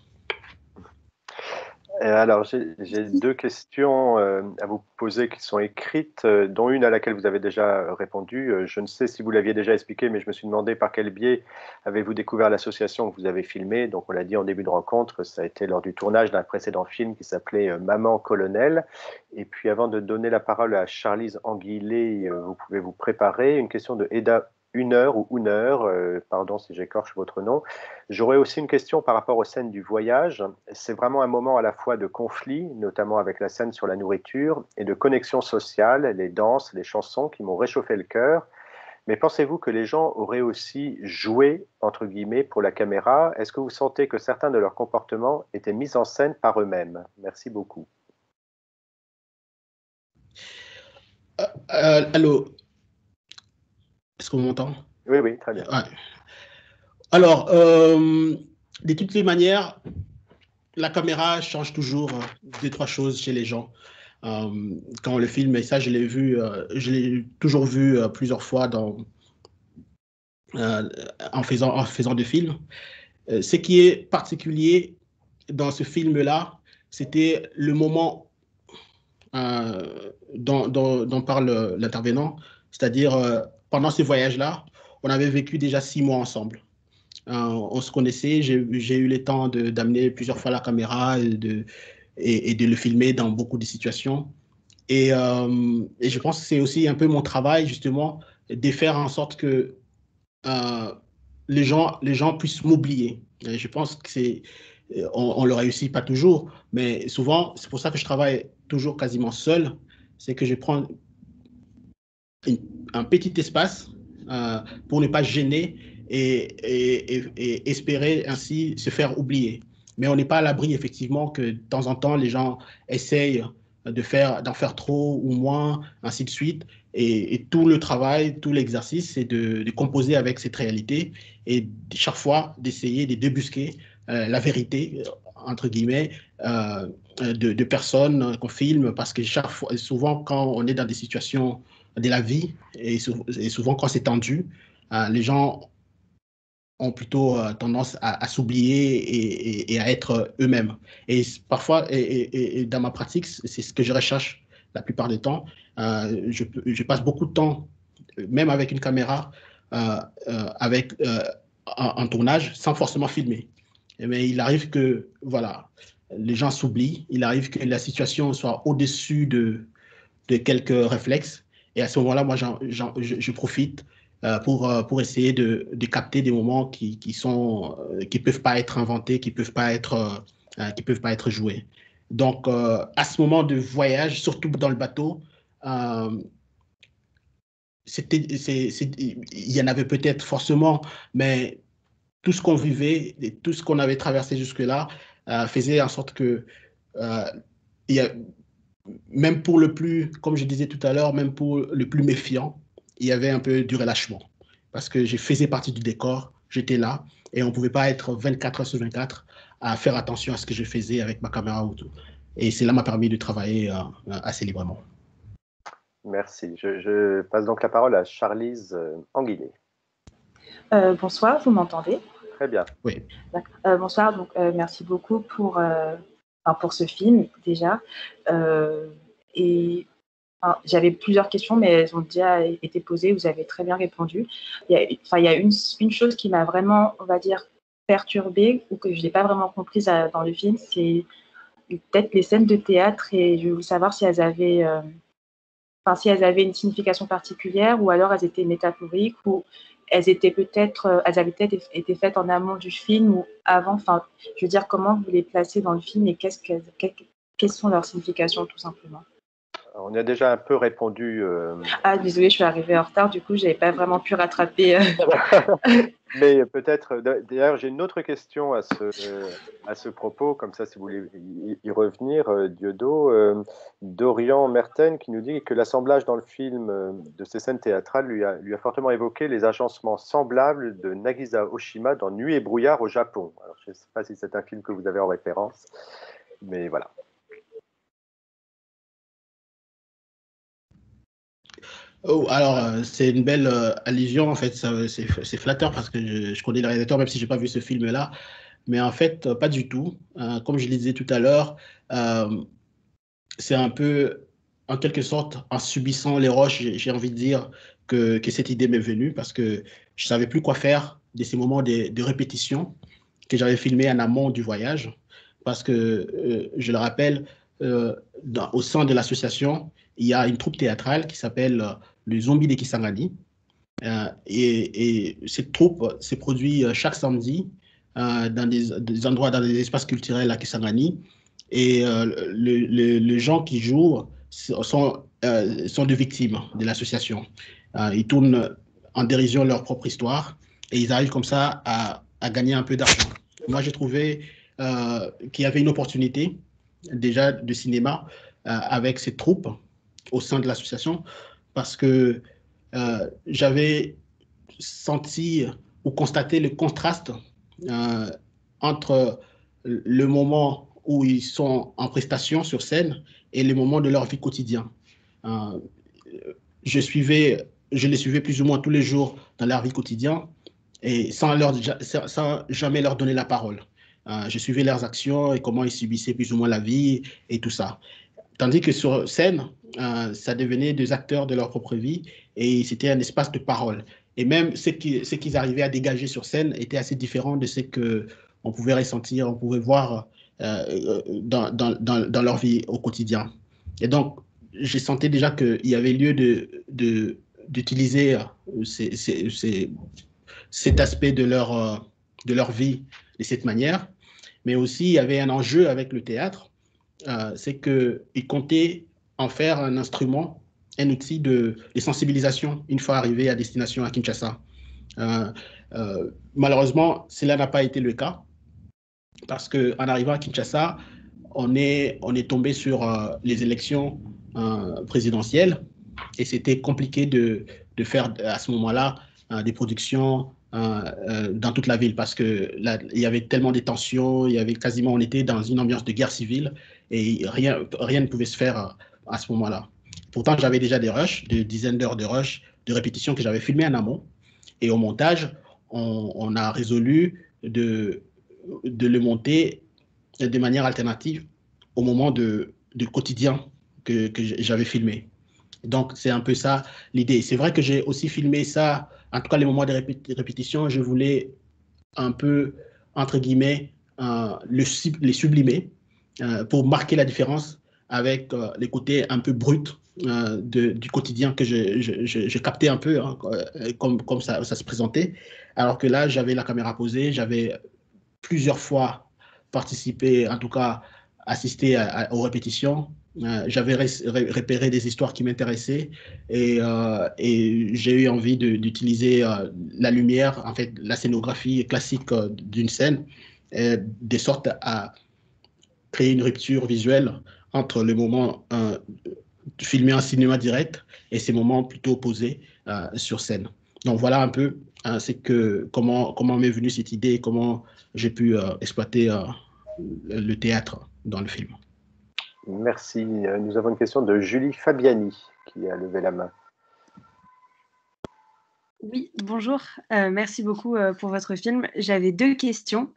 Alors, j'ai deux questions à vous poser qui sont écrites, dont une à laquelle vous avez déjà répondu. Je ne sais si vous l'aviez déjà expliqué, mais je me suis demandé par quel biais avez-vous découvert l'association que vous avez filmée. Donc, on l'a dit en début de rencontre, ça a été lors du tournage d'un précédent film qui s'appelait Maman Colonel. Et puis, avant de donner la parole à Charlize Anguillet, vous pouvez vous préparer. Une question de Eda Uneur, pardon si j'écorche votre nom. J'aurais aussi une question par rapport aux scènes du voyage. C'est vraiment un moment à la fois de conflit, notamment avec la scène sur la nourriture, et de connexion sociale, les danses, les chansons qui m'ont réchauffé le cœur. Mais pensez-vous que les gens auraient aussi joué, entre guillemets, pour la caméra? Est-ce que vous sentez que certains de leurs comportements étaient mis en scène par eux-mêmes? Merci beaucoup. Allô? Est-ce qu'on m'entend? Oui, oui, très bien. Ouais. Alors, de toutes les manières, la caméra change toujours deux, trois choses chez les gens. Quand on le filme, et ça, je l'ai toujours vu plusieurs fois en faisant des films. Ce qui est particulier dans ce film-là, c'était le moment dont parle l'intervenant, c'est-à-dire pendant ce voyage-là, on avait vécu déjà 6 mois ensemble. On se connaissait, j'ai eu le temps d'amener plusieurs fois la caméra et de le filmer dans beaucoup de situations. Et je pense que c'est aussi un peu mon travail, justement, de faire en sorte que les gens puissent m'oublier. Je pense que on le réussit pas toujours, mais souvent, c'est pour ça que je travaille toujours quasiment seul, c'est que je prends un petit espace pour ne pas gêner et espérer ainsi se faire oublier. Mais on n'est pas à l'abri, effectivement, que de temps en temps, les gens essayent d'en faire trop ou moins, ainsi de suite. Et tout le travail, tout l'exercice, c'est de composer avec cette réalité et chaque fois d'essayer de débusquer la vérité, entre guillemets, de personnes qu'on filme, parce que souvent, quand on est dans des situations de la vie, et souvent quand c'est tendu, les gens ont plutôt tendance à s'oublier et à être eux-mêmes. Et parfois, et dans ma pratique, c'est ce que je recherche la plupart du temps. Je passe beaucoup de temps, même avec une caméra, en tournage, sans forcément filmer. Mais il arrive que, voilà, les gens s'oublient, il arrive que la situation soit au-dessus de quelques réflexes. Et à ce moment-là, moi, je profite pour essayer de capter des moments qui peuvent pas être inventés, qui peuvent pas être joués. Donc, à ce moment de voyage, surtout dans le bateau, il y en avait peut-être forcément, mais tout ce qu'on vivait et tout ce qu'on avait traversé jusque-là faisait en sorte que même pour le plus, comme je disais tout à l'heure, même pour le plus méfiant, il y avait un peu du relâchement. Parce que je faisais partie du décor, j'étais là, et on ne pouvait pas être 24 heures sur 24 à faire attention à ce que je faisais avec ma caméra autour. Et cela m'a permis de travailler assez librement. Merci. Je passe donc la parole à Charlize Anguillet. Bonsoir, vous m'entendez? Très bien. Oui. Bonsoir, donc merci beaucoup pour ce film déjà. J'avais plusieurs questions, mais elles ont déjà été posées. Vous avez très bien répondu. Il y a une chose qui m'a vraiment, on va dire, perturbée ou que je n'ai pas vraiment comprise dans le film, c'est peut-être les scènes de théâtre, et je voulais savoir si elles avaient, si elles avaient une signification particulière, ou alors elles étaient métaphoriques, ou elles avaient peut-être été faites en amont du film ou avant. Enfin, je veux dire, comment vous les placez dans le film et quelles sont leurs significations, tout simplement. On y a déjà un peu répondu. Ah, désolée, je suis arrivée en retard, du coup, je n'avais pas vraiment pu rattraper. Mais peut-être, d'ailleurs, j'ai une autre question à ce propos, comme ça, si vous voulez y revenir, Diodo. Dorian Merten qui nous dit que l'assemblage dans le film de ces scènes théâtrales lui a fortement évoqué les agencements semblables de Nagisa Oshima dans Nuit et brouillard au Japon. Alors, je ne sais pas si c'est un film que vous avez en référence, mais voilà. Oh, alors, c'est une belle allusion, en fait, c'est flatteur parce que je connais le réalisateur, même si je n'ai pas vu ce film-là, mais en fait, pas du tout. Comme je le disais tout à l'heure, c'est un peu, en quelque sorte, en subissant les roches, j'ai envie de dire que cette idée m'est venue parce que je ne savais plus quoi faire de ces moments de répétition que j'avais filmés en amont du voyage, parce que, je le rappelle, au sein de l'association, il y a une troupe théâtrale qui s'appelle le Zombie de Kisangani. Et cette troupe se produit chaque samedi dans des endroits, dans des espaces culturels à Kisangani. Et les gens qui jouent sont des victimes de l'association. Ils tournent en dérision leur propre histoire et ils arrivent comme ça à gagner un peu d'argent. Moi, j'ai trouvé qu'il y avait une opportunité déjà de cinéma avec cette troupe au sein de l'association parce que j'avais senti ou constaté le contraste entre le moment où ils sont en prestation sur scène et le moment de leur vie quotidienne. Je les suivais plus ou moins tous les jours dans leur vie quotidienne et sans jamais leur donner la parole. Je suivais leurs actions et comment ils subissaient plus ou moins la vie et tout ça. Tandis que sur scène, ça devenait des acteurs de leur propre vie et c'était un espace de parole. Et même ce qu'ils arrivaient à dégager sur scène était assez différent de ce qu'on pouvait ressentir, on pouvait voir dans leur vie au quotidien. Et donc, j'ai senti déjà qu'il y avait lieu d'utiliser cet aspect de leur vie de cette manière. Mais aussi, il y avait un enjeu avec le théâtre, c'est qu'ils comptaient en faire un instrument, un outil de sensibilisation une fois arrivé à destination à Kinshasa. Malheureusement, cela n'a pas été le cas parce qu'en arrivant à Kinshasa, on est tombé sur les élections présidentielles et c'était compliqué de faire à ce moment-là des productions dans toute la ville parce que là, il y avait tellement de tensions, on était dans une ambiance de guerre civile et rien ne pouvait se faire à ce moment-là. Pourtant, j'avais déjà des dizaines d'heures de rush, de répétitions que j'avais filmées en amont. Et au montage, on a résolu de le monter de manière alternative au moment de quotidien que j'avais filmé. Donc, c'est un peu ça l'idée. C'est vrai que j'ai aussi filmé ça, en tout cas les moments de répétition, je voulais un peu, entre guillemets, les sublimer pour marquer la différence avec les côtés un peu bruts du quotidien que je captais un peu hein, comme ça se présentait. Alors que là, j'avais la caméra posée, j'avais plusieurs fois participé, en tout cas assisté aux répétitions. J'avais repéré des histoires qui m'intéressaient et j'ai eu envie d'utiliser la lumière, en fait, la scénographie classique d'une scène, de sorte à créer une rupture visuelle entre le moment filmé en cinéma direct et ces moments plutôt posés sur scène. Donc voilà un peu comment m'est venue cette idée et comment j'ai pu exploiter le théâtre dans le film. Merci. Nous avons une question de Julie Fabiani qui a levé la main. Oui, bonjour. Merci beaucoup pour votre film. J'avais 2 questions.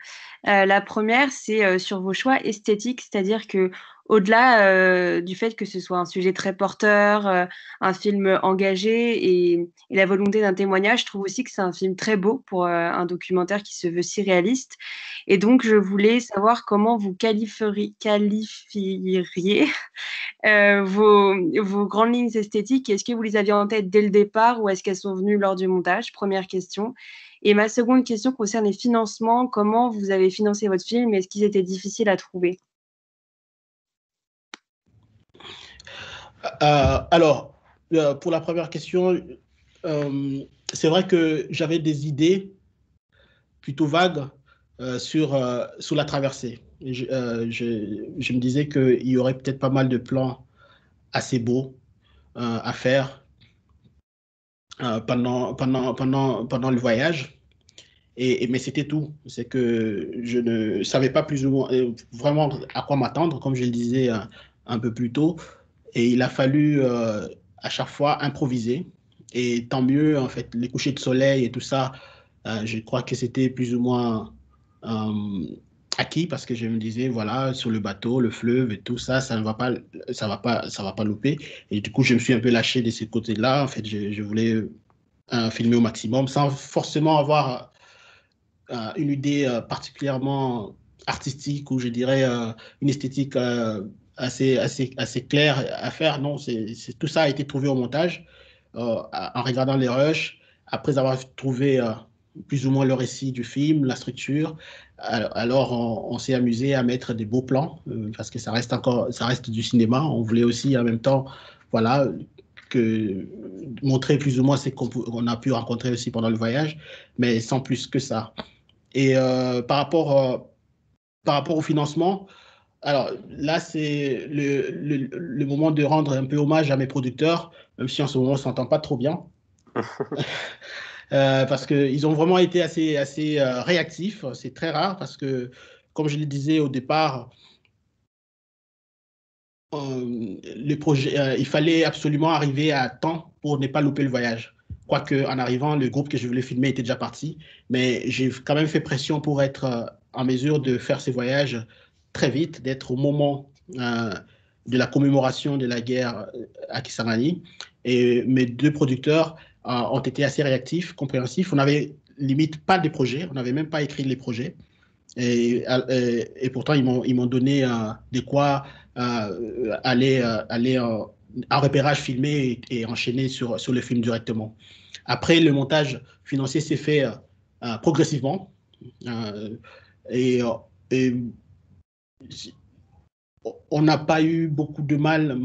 La première, c'est sur vos choix esthétiques, c'est-à-dire que au-delà du fait que ce soit un sujet très porteur, un film engagé et la volonté d'un témoignage, je trouve aussi que c'est un film très beau pour un documentaire qui se veut si réaliste. Et donc, je voulais savoir comment vous qualifieriez vos grandes lignes esthétiques. Est-ce que vous les aviez en tête dès le départ ou est-ce qu'elles sont venues lors du montage? Première question. Et ma seconde question concerne les financements. Comment vous avez financé votre film? Est-ce qu'ils étaient difficiles à trouver? Alors, pour la première question, c'est vrai que j'avais des idées plutôt vagues sur la traversée. Je me disais qu'il y aurait peut-être pas mal de plans assez beaux à faire pendant le voyage. Mais c'était tout. C'est que je ne savais pas plus ou moins vraiment à quoi m'attendre, comme je le disais un peu plus tôt. Et il a fallu à chaque fois improviser. Et tant mieux, en fait, les couchers de soleil et tout ça, je crois que c'était plus ou moins acquis parce que je me disais, voilà, sur le bateau, le fleuve et tout ça, ça va pas louper. Et du coup, je me suis un peu lâché de ce côté-là. En fait, je voulais filmer au maximum sans forcément avoir une idée particulièrement artistique ou je dirais une esthétique assez claire à faire. Non, tout ça a été trouvé au montage en regardant les rushs, après avoir trouvé plus ou moins le récit du film, la structure. Alors on s'est amusé à mettre des beaux plans parce que ça reste du cinéma. On voulait aussi en même temps, voilà, montrer plus ou moins ce qu'on a pu rencontrer aussi pendant le voyage, mais sans plus que ça. Et par rapport au financement, alors là, c'est le moment de rendre un peu hommage à mes producteurs, même si en ce moment, on ne s'entend pas trop bien. Parce qu'ils ont vraiment été assez réactifs. C'est très rare parce que, comme je le disais au départ, le projet, il fallait absolument arriver à temps pour ne pas louper le voyage. Quoique, en arrivant, le groupe que je voulais filmer était déjà parti. Mais j'ai quand même fait pression pour être en mesure de faire ces voyages très vite, d'être au moment de la commémoration de la guerre à Kisangani. Et mes deux producteurs ont été assez réactifs, compréhensifs. On n'avait limite pas de projets, on n'avait même pas écrit les projets. Et pourtant, ils m'ont donné de quoi aller en repérage, filmer et enchaîner sur le film directement. Après, le montage financier s'est fait progressivement. Et on n'a pas eu beaucoup de mal,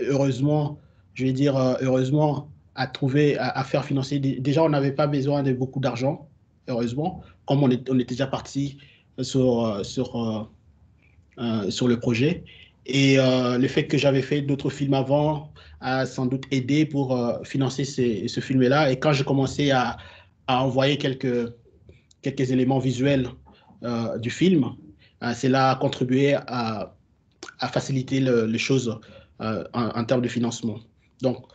heureusement, je vais dire heureusement, à trouver, à faire financer. Déjà, on n'avait pas besoin de beaucoup d'argent, heureusement, comme on était déjà parti sur le projet. Et le fait que j'avais fait d'autres films avant a sans doute aidé pour financer ce film-là. Et quand j'ai commencé à envoyer quelques éléments visuels du film, cela a contribué à faciliter les choses en termes de financement. Donc,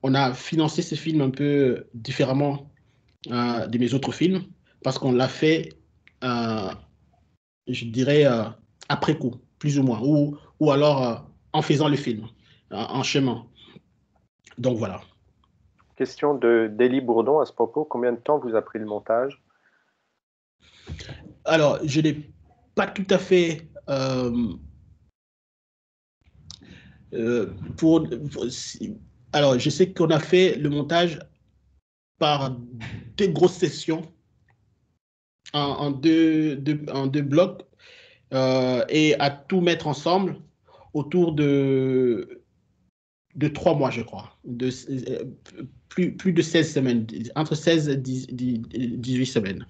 on a financé ce film un peu différemment de mes autres films parce qu'on l'a fait, je dirais, après coup, plus ou moins, ou alors en faisant le film, en chemin. Donc, voilà. Question d'Élie Bourdon à ce propos. Combien de temps vous a pris le montage? Alors, je n'ai pas tout à fait... alors, je sais qu'on a fait le montage par 2 grosses sessions en deux blocs et à tout mettre ensemble autour de 3 mois, je crois, plus de 16 semaines, entre 16 et 18 semaines.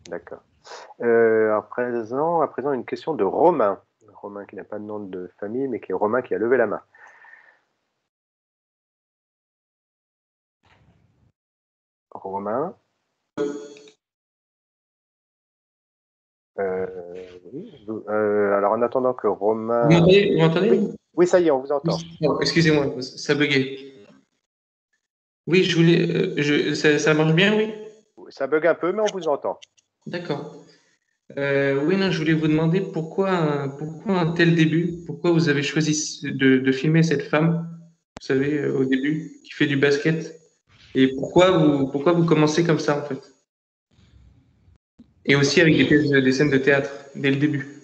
D'accord. À présent, une question de Romain. Romain qui n'a pas de nom de famille, mais qui est Romain qui a levé la main. Romain. Oui. Alors en attendant que Romain... Vous m'entendez? Oui, ça y est, on vous entend. Oh, excusez-moi, ça buguait. Oui, je voulais... ça marche bien, oui? Ça bug un peu, mais on vous entend. D'accord. Oui, non, je voulais vous demander pourquoi un tel début? Pourquoi vous avez choisi de filmer cette femme, vous savez, au début, qui fait du basket? Et pourquoi vous commencez comme ça, en fait? Et aussi avec des scènes de théâtre, dès le début.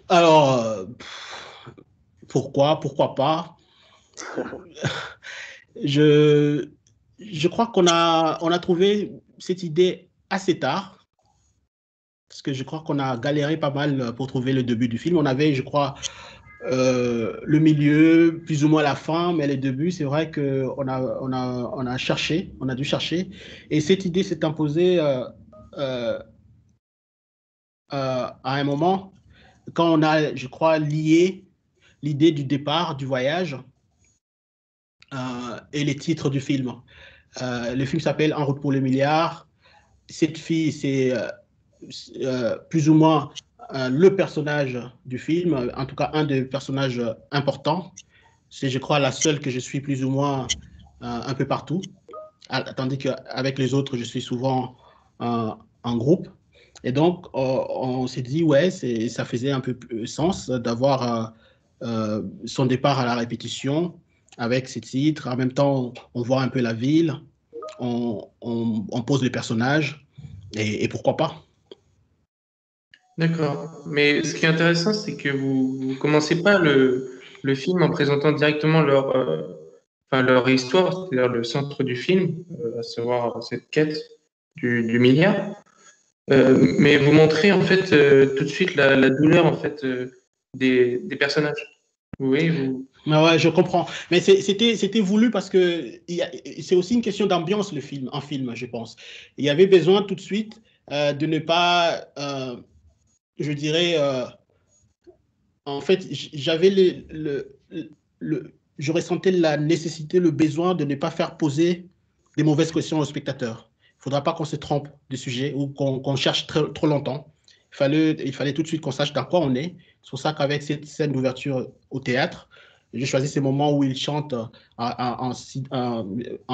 Alors, pourquoi pas? Je crois qu'on a trouvé cette idée assez tard, parce que je crois qu'on a galéré pas mal pour trouver le début du film. On avait, je crois, le milieu, plus ou moins la fin, mais le début, c'est vrai qu'on a cherché, on a dû chercher. Et cette idée s'est imposée à un moment, quand on a, je crois, lié l'idée du départ, du voyage, et les titres du film. Le film s'appelle En route pour le milliard. Cette fille, c'est plus ou moins le personnage du film, en tout cas un des personnages importants. C'est, je crois, la seule que je suis plus ou moins un peu partout, tandis qu'avec les autres, je suis souvent en groupe. Et donc, on s'est dit, ouais, ça faisait un peu sens d'avoir son départ à la répétition avec ses titres. En même temps, on voit un peu la ville, on pose les personnages, et pourquoi pas. D'accord. Mais ce qui est intéressant, c'est que vous commencez pas le film en présentant directement leur histoire, c'est-à-dire le centre du film, à savoir cette quête du milliard. Mais vous montrez en fait tout de suite la douleur en fait des personnages. Oui, Ah ouais, je comprends. Mais c'était voulu parce que c'est aussi une question d'ambiance, le film, un film, je pense. Il y avait besoin tout de suite de ne pas, je dirais, en fait, je ressentais la nécessité, le besoin de ne pas faire poser des mauvaises questions aux spectateurs. Il ne faudra pas qu'on se trompe de sujet ou qu'on cherche trop longtemps. Il fallait tout de suite qu'on sache dans quoi on est. C'est pour ça qu'avec cette scène d'ouverture au théâtre, j'ai choisi ces moments où ils chantent en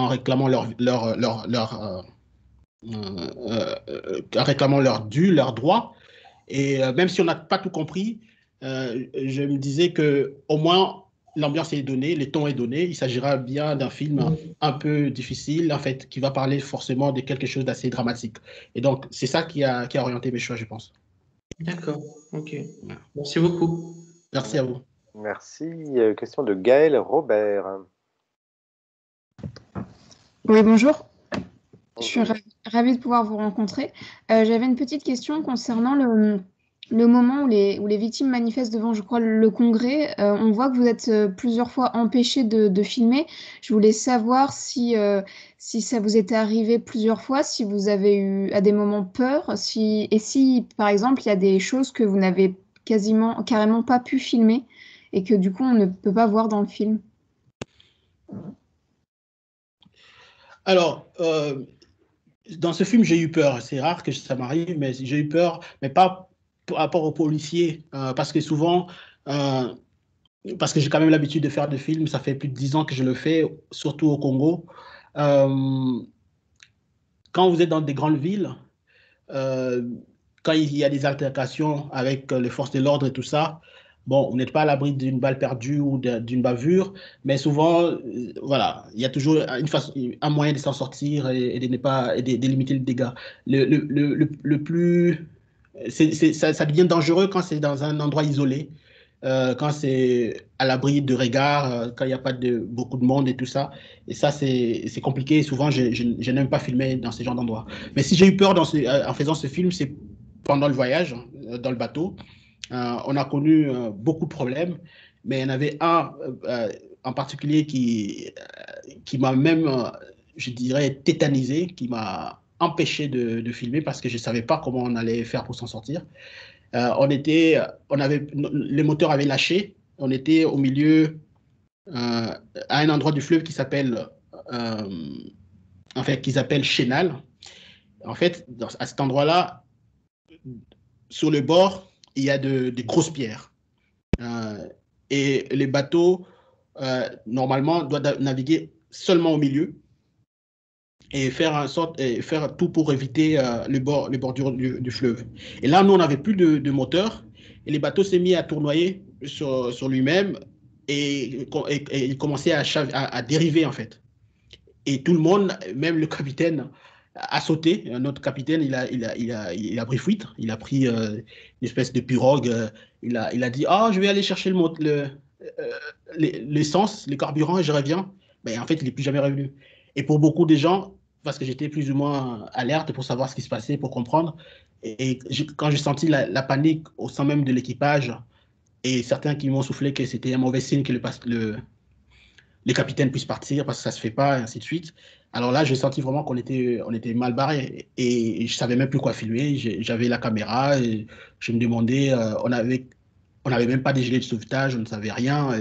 réclamant en réclamant leur dû, leur droit. Et même si on n'a pas tout compris, je me disais que au moins l'ambiance est donnée, le ton est donné. Il s'agira bien d'un film un peu difficile, en fait, qui va parler forcément de quelque chose d'assez dramatique. Et donc, c'est ça qui a orienté mes choix, je pense. d'accord. Ok. Merci beaucoup. Merci à vous. Merci. Question de Gaël Robert. Oui, bonjour. Je suis ravie de pouvoir vous rencontrer. J'avais une petite question concernant le moment où les victimes manifestent devant, je crois, le Congrès. On voit que vous êtes plusieurs fois empêchés de filmer. Je voulais savoir si ça vous était arrivé plusieurs fois, si vous avez eu à des moments peur, et si, par exemple, il y a des choses que vous n'avez carrément pas pu filmer et que du coup, on ne peut pas voir dans le film. Alors, dans ce film, j'ai eu peur. C'est rare que ça m'arrive, mais j'ai eu peur, mais pas par rapport aux policiers, parce que souvent, parce que j'ai quand même l'habitude de faire des films, ça fait plus de 10 ans que je le fais, surtout au Congo. Quand vous êtes dans des grandes villes, quand il y a des altercations avec les forces de l'ordre et tout ça, bon, vous n'êtes pas à l'abri d'une balle perdue ou d'une bavure, mais souvent, voilà, il y a toujours un moyen de s'en sortir et de ne pas et de limiter le dégât. Le plus, ça devient dangereux quand c'est dans un endroit isolé, quand c'est à l'abri de regards, quand il n'y a pas beaucoup de monde et tout ça. Et ça, c'est compliqué. Souvent, je n'aime pas filmer dans ce genre d'endroit. Mais si j'ai eu peur en faisant ce film, c'est pendant le voyage, dans le bateau. On a connu beaucoup de problèmes, mais il y en avait un en particulier qui m'a même, je dirais, tétanisé, qui m'a empêché de filmer parce que je ne savais pas comment on allait faire pour s'en sortir. Les moteurs avaient lâché, on était au milieu, à un endroit du fleuve qui s'appelle qu'ils appellent Chénal. En fait, à cet endroit-là, sur le bord, il y a des grosses pierres. Et les bateaux, normalement, doivent naviguer seulement au milieu. et faire tout pour éviter les bordures du fleuve. Et là, nous, on n'avait plus de moteur et les bateaux s'est mis à tournoyer sur lui-même et il commençait à dériver en fait. Et tout le monde, même le capitaine, a sauté. Notre capitaine, il a pris fuite. Il a pris une espèce de pirogue. Il a dit, je vais aller chercher l'essence, le carburant et je reviens. Mais en fait, il n'est plus jamais revenu. Et pour beaucoup de gens, parce que j'étais plus ou moins alerte pour savoir ce qui se passait, pour comprendre, et quand j'ai senti la panique au sein même de l'équipage, et certains qui m'ont soufflé que c'était un mauvais signe que les capitaines puissent partir parce que ça ne se fait pas, et ainsi de suite. Alors là, j'ai senti vraiment qu'on était mal barré et je ne savais même plus quoi filmer. J'avais la caméra et je me demandais, on n'avait même pas des gilets de sauvetage, on ne savait rien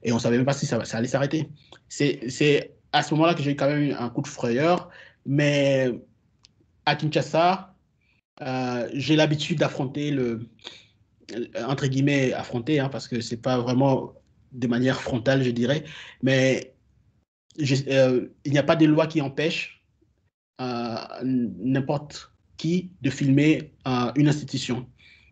et on ne savait même pas si ça allait s'arrêter. C'est à ce moment-là que j'ai eu quand même un coup de frayeur, mais à Kinshasa, j'ai l'habitude d'affronter entre guillemets, affronter, parce que ce n'est pas vraiment de manière frontale, je dirais, mais il n'y a pas de loi qui empêche n'importe qui de filmer une institution.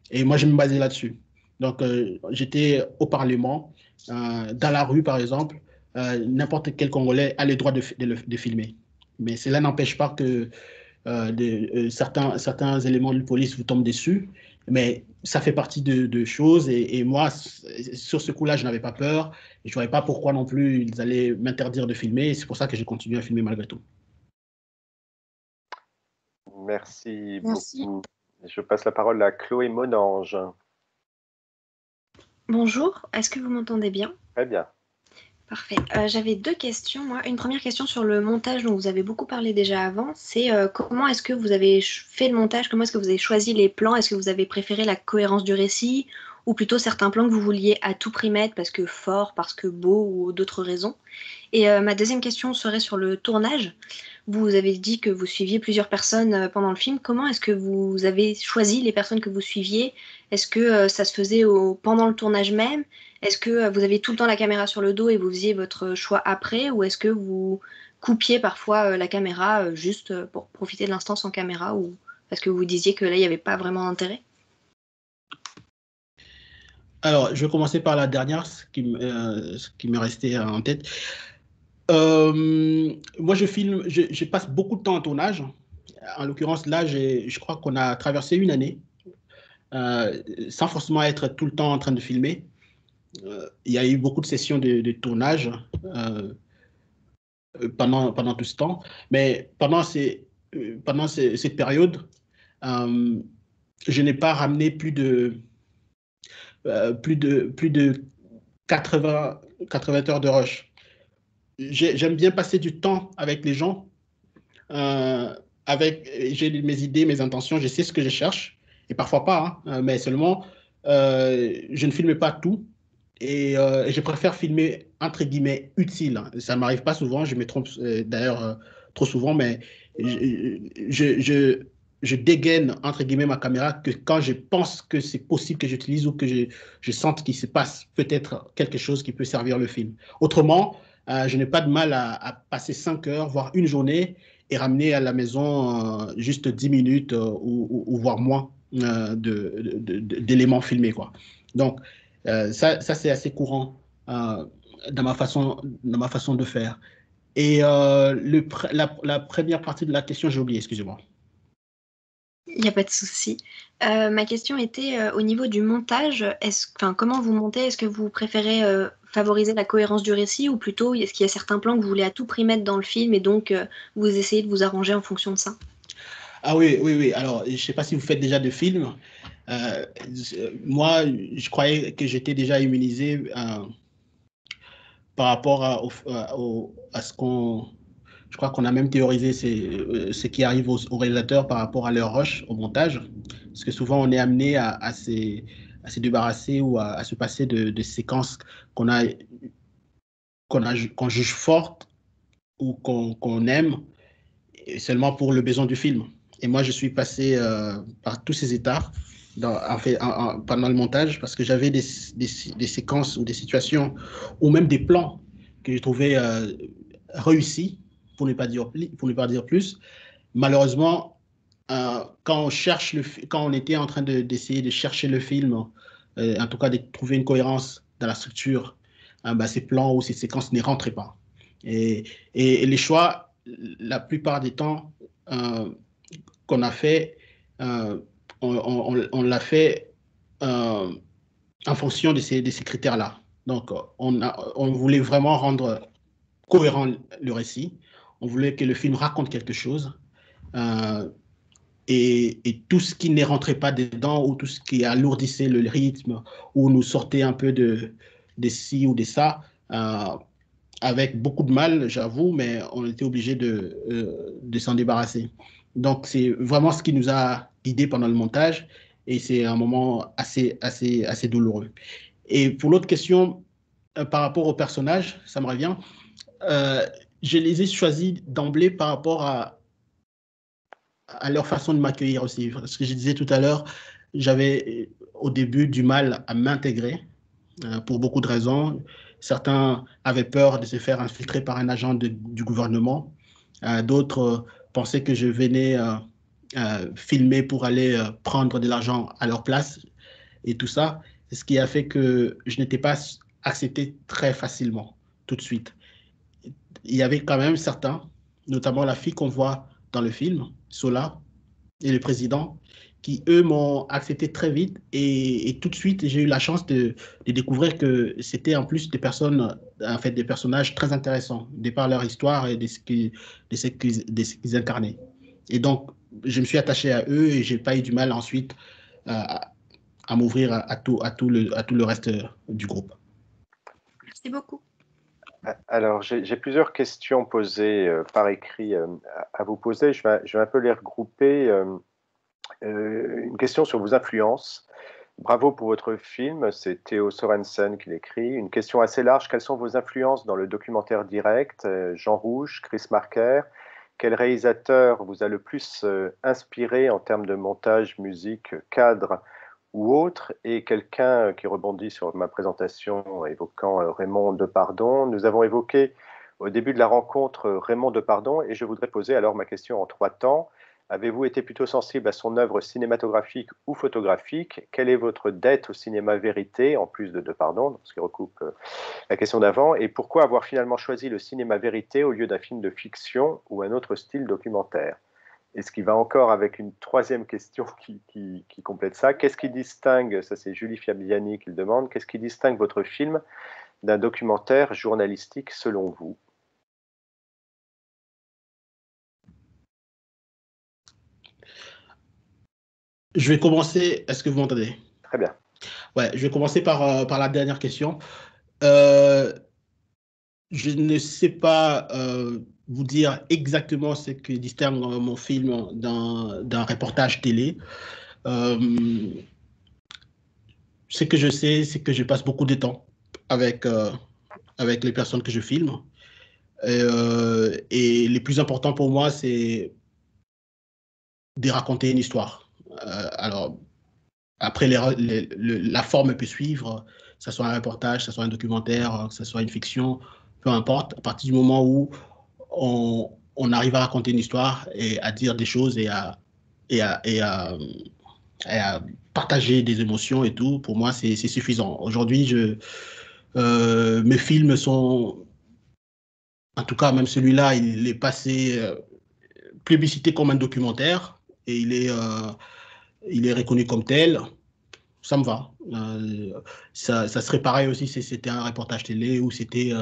Et moi, je me basais là-dessus. Donc, j'étais au Parlement, dans la rue, par exemple, n'importe quel Congolais a le droit de filmer. Mais cela n'empêche pas que certains éléments de police vous tombent dessus, mais ça fait partie de choses et moi, sur ce coup-là, je n'avais pas peur. Je ne voyais pas pourquoi non plus ils allaient m'interdire de filmer et c'est pour ça que j'ai continué à filmer malgré tout. Merci beaucoup. Je passe la parole à Chloé Monange. Bonjour, est-ce que vous m'entendez bien? Très bien. Parfait. J'avais deux questions, moi. Une première question sur le montage dont vous avez beaucoup parlé déjà avant, c'est comment est-ce que vous avez fait le montage? Comment est-ce que vous avez choisi les plans? Est-ce que vous avez préféré la cohérence du récit ou plutôt certains plans que vous vouliez à tout prix mettre parce que fort, parce que beau ou d'autres raisons? Et ma deuxième question serait sur le tournage. Vous avez dit que vous suiviez plusieurs personnes pendant le film. Comment est-ce que vous avez choisi les personnes que vous suiviez? Est-ce que ça se faisait pendant le tournage même? Est-ce que vous avez tout le temps la caméra sur le dos et vous faisiez votre choix après? Ou est-ce que vous coupiez parfois la caméra juste pour profiter de l'instant sans caméra ou parce que vous disiez que là, il n'y avait pas vraiment d'intérêt? Alors, je vais commencer par la dernière, ce qui m'est resté en tête. Moi, je passe beaucoup de temps en tournage. En l'occurrence, là, je crois qu'on a traversé une année sans forcément être tout le temps en train de filmer. Il y a eu beaucoup de sessions de tournage pendant tout ce temps. Mais pendant cette période, je n'ai pas ramené plus de 80 heures de rush. J'aime bien passer du temps avec les gens. J'ai mes idées, mes intentions, je sais ce que je cherche. Et parfois pas, mais seulement, je ne filme pas tout. Et je préfère filmer, entre guillemets, utile. Ça ne m'arrive pas souvent, je me trompe d'ailleurs trop souvent, mais je dégaine, entre guillemets, ma caméra que quand je pense que c'est possible que j'utilise ou que je sente qu'il se passe peut-être quelque chose qui peut servir le film. Autrement, je n'ai pas de mal à passer 5 heures, voire une journée, et ramener à la maison juste 10 minutes ou voire moins d'éléments filmés, quoi. Donc, ça c'est assez courant dans ma façon de faire. Et la première partie de la question, j'ai oublié, excusez-moi. Il n'y a pas de souci. Ma question était au niveau du montage. Comment vous montez? Est-ce que vous préférez favoriser la cohérence du récit ou plutôt est-ce qu'il y a certains plans que vous voulez à tout prix mettre dans le film et donc vous essayez de vous arranger en fonction de ça? Ah oui. Alors, je ne sais pas si vous faites déjà de films. Moi, je croyais que j'étais déjà immunisé par rapport à ce qu'on... Je crois qu'on a même théorisé ce qui arrive aux réalisateurs par rapport à leur rush, au montage. Parce que souvent, on est amené à se débarrasser ou à se passer de séquences qu'on juge fortes ou qu'on aime seulement pour le besoin du film. Et moi, je suis passé par tous ces étapes pendant le montage parce que j'avais des séquences ou des situations ou même des plans que je trouvais réussis pour ne pas dire plus. Malheureusement, quand on était en train d'essayer de chercher le film, en tout cas de trouver une cohérence dans la structure, ces plans ou ces séquences ne rentraient pas. Et les choix, la plupart des temps qu'on a fait, on l'a fait en fonction de ces critères-là. Donc, on voulait vraiment rendre cohérent le récit. On voulait que le film raconte quelque chose. Et tout ce qui ne rentrait pas dedans ou tout ce qui alourdissait le rythme ou nous sortait un peu de ci ou de ça, avec beaucoup de mal, j'avoue, mais on était obligé de s'en débarrasser. Donc, c'est vraiment ce qui nous a guidés pendant le montage et c'est un moment assez douloureux. Et pour l'autre question, par rapport aux personnages, ça me revient, je les ai choisis d'emblée par rapport à leur façon de m'accueillir aussi. Parce que je disais tout à l'heure, j'avais au début du mal à m'intégrer pour beaucoup de raisons. Certains avaient peur de se faire infiltrer par un agent du gouvernement. D'autres pensaient que je venais filmer pour aller prendre de l'argent à leur place et tout ça. Ce qui a fait que je n'étais pas accepté très facilement, tout de suite. Il y avait quand même certains, notamment la fille qu'on voit dans le film, Sola, et le président, qui, eux, m'ont accepté très vite. Et tout de suite, j'ai eu la chance de découvrir que c'était en plus des personnes, en fait, des personnages très intéressants, de par leur histoire et de ce qu'ils incarnaient. Et donc, je me suis attaché à eux et je n'ai pas eu du mal ensuite à m'ouvrir à tout le reste du groupe. Merci beaucoup. Alors, j'ai plusieurs questions posées par écrit à vous poser. Je vais un peu les regrouper. Une question sur vos influences. Bravo pour votre film, c'est Theo Sorensen qui l'écrit. Une question assez large, quelles sont vos influences dans le documentaire direct? Jean Rouch, Chris Marker. Quel réalisateur vous a le plus inspiré en termes de montage, musique, cadre ou autre? Et quelqu'un qui rebondit sur ma présentation évoquant Raymond Depardon. Nous avons évoqué au début de la rencontre Raymond Depardon et je voudrais poser alors ma question en 3 temps. Avez-vous été plutôt sensible à son œuvre cinématographique ou photographique? Quelle est votre dette au cinéma vérité, en plus de Depardon, ce qui recoupe la question d'avant? Et pourquoi avoir finalement choisi le cinéma vérité au lieu d'un film de fiction ou un autre style documentaire? Et ce qui va encore avec une troisième question qui complète ça. Qu'est-ce qui distingue, ça c'est Julie Fabiani qui le demande, qu'est-ce qui distingue votre film d'un documentaire journalistique selon vous? Je vais commencer. Est-ce que vous m'entendez? Très bien. Ouais, je vais commencer par la dernière question. Je ne sais pas vous dire exactement ce qui distingue mon film d'un reportage télé. Ce que je sais, c'est que je passe beaucoup de temps avec les personnes que je filme. Et le plus important pour moi, c'est de raconter une histoire. Alors, après, la forme peut suivre, que ce soit un reportage, que ce soit un documentaire, que ce soit une fiction, peu importe, à partir du moment où on arrive à raconter une histoire et à dire des choses et à partager des émotions et tout, pour moi, c'est suffisant. Aujourd'hui, mes films sont, en tout cas, même celui-là, il est passé plébiscité comme un documentaire et il est reconnu comme tel. Ça me va. Ça serait pareil aussi si c'était un reportage télé ou c'était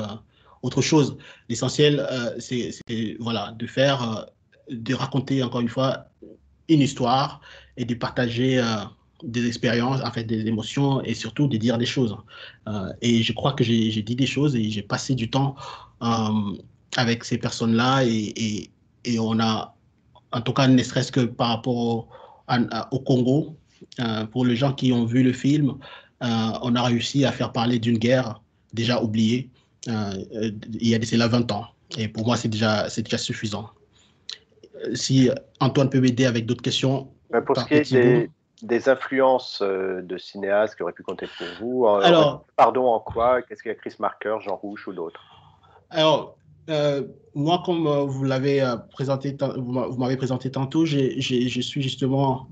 autre chose. L'essentiel, c'est voilà, de raconter encore une fois une histoire et de partager des expériences, en fait, des émotions et surtout de dire des choses. Et je crois que j'ai dit des choses et j'ai passé du temps avec ces personnes-là et on a, en tout cas, ne serait-ce que par rapport au Congo, pour les gens qui ont vu le film, on a réussi à faire parler d'une guerre déjà oubliée il y a de cela 20 ans. Et pour moi, c'est déjà suffisant. Si Antoine peut m'aider avec d'autres questions. Pour ce qui est des influences de cinéastes qui auraient pu compter pour vous, alors, pardon, en quoi? Qu'est-ce qu'il y a Chris Marker, Jean Rouch ou d'autres? Alors, Moi, comme vous l'avez présenté, vous m'avez présenté tantôt, je suis justement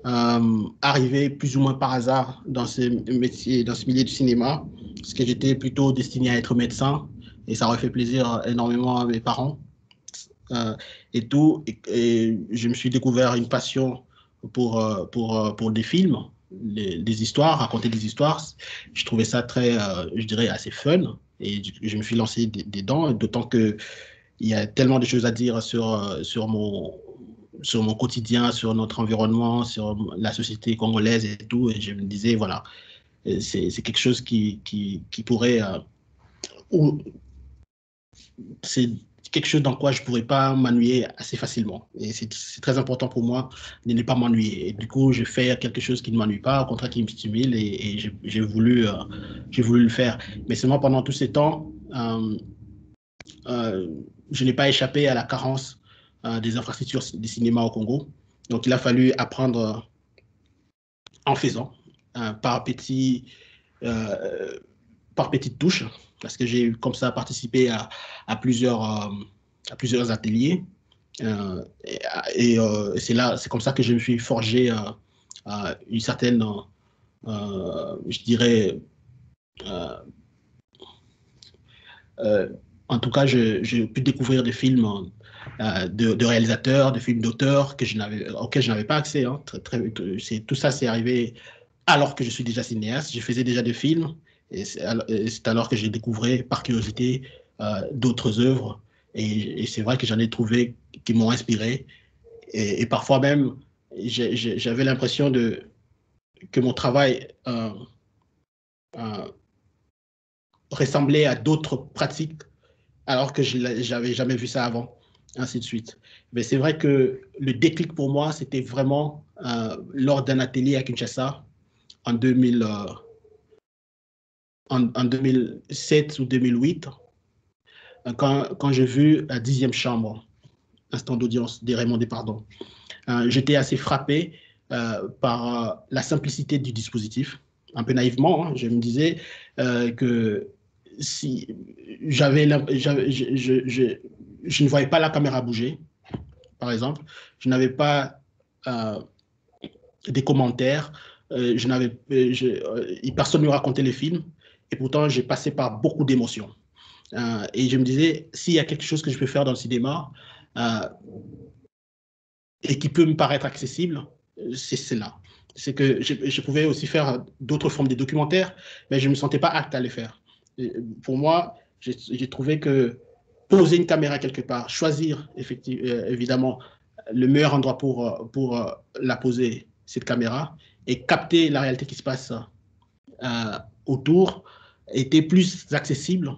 arrivé plus ou moins par hasard dans ce métier, dans ce milieu du cinéma, parce que j'étais plutôt destiné à être médecin, et ça aurait fait plaisir énormément à mes parents et tout. Et je me suis découvert une passion pour des films, des histoires, raconter des histoires. Je trouvais ça très, je dirais, assez fun. Et je me suis lancé dedans, d'autant qu'il y a tellement de choses à dire sur mon quotidien, sur notre environnement, sur la société congolaise et tout. Et je me disais, voilà, c'est quelque chose qui pourrait... c'est quelque chose dans quoi je ne pourrais pas m'ennuyer assez facilement. Et c'est très important pour moi de ne pas m'ennuyer. Et du coup, je fais quelque chose qui ne m'ennuie pas, au contraire qui me stimule, et j'ai voulu le faire. Mais seulement pendant tous ces temps, je n'ai pas échappé à la carence des infrastructures du cinéma au Congo. Donc, il a fallu apprendre en faisant, par petites touches, parce que j'ai comme ça participé à plusieurs ateliers. C'est comme ça que je me suis forgé une certaine, je dirais, en tout cas, j'ai pu découvrir des films de réalisateurs, des films d'auteurs auxquels je n'avais pas accès. Hein. Tout ça, c'est arrivé alors que je suis déjà cinéaste. Je faisais déjà des films, et c'est alors que j'ai découvert par curiosité d'autres œuvres. Et c'est vrai que j'en ai trouvé qui m'ont inspiré. Et parfois même, j'avais l'impression que mon travail ressemblait à d'autres pratiques, alors que je n'avais jamais vu ça avant, ainsi de suite. Mais c'est vrai que le déclic pour moi, c'était vraiment lors d'un atelier à Kinshasa en 2007 ou 2008, quand j'ai vu la 10e chambre, instant d'audience des Raymond Despardons. J'étais assez frappé par la simplicité du dispositif. Un peu naïvement, hein, je me disais que si je ne voyais pas la caméra bouger, par exemple, je n'avais pas des commentaires, personne ne me racontait les films, et pourtant j'ai passé par beaucoup d'émotions. Et je me disais, s'il y a quelque chose que je peux faire dans le cinéma et qui peut me paraître accessible, c'est cela. C'est que je pouvais aussi faire d'autres formes de documentaires, mais je ne me sentais pas apte à les faire. Et pour moi, j'ai trouvé que poser une caméra quelque part, choisir évidemment le meilleur endroit pour la poser, cette caméra, et capter la réalité qui se passe autour, était plus accessible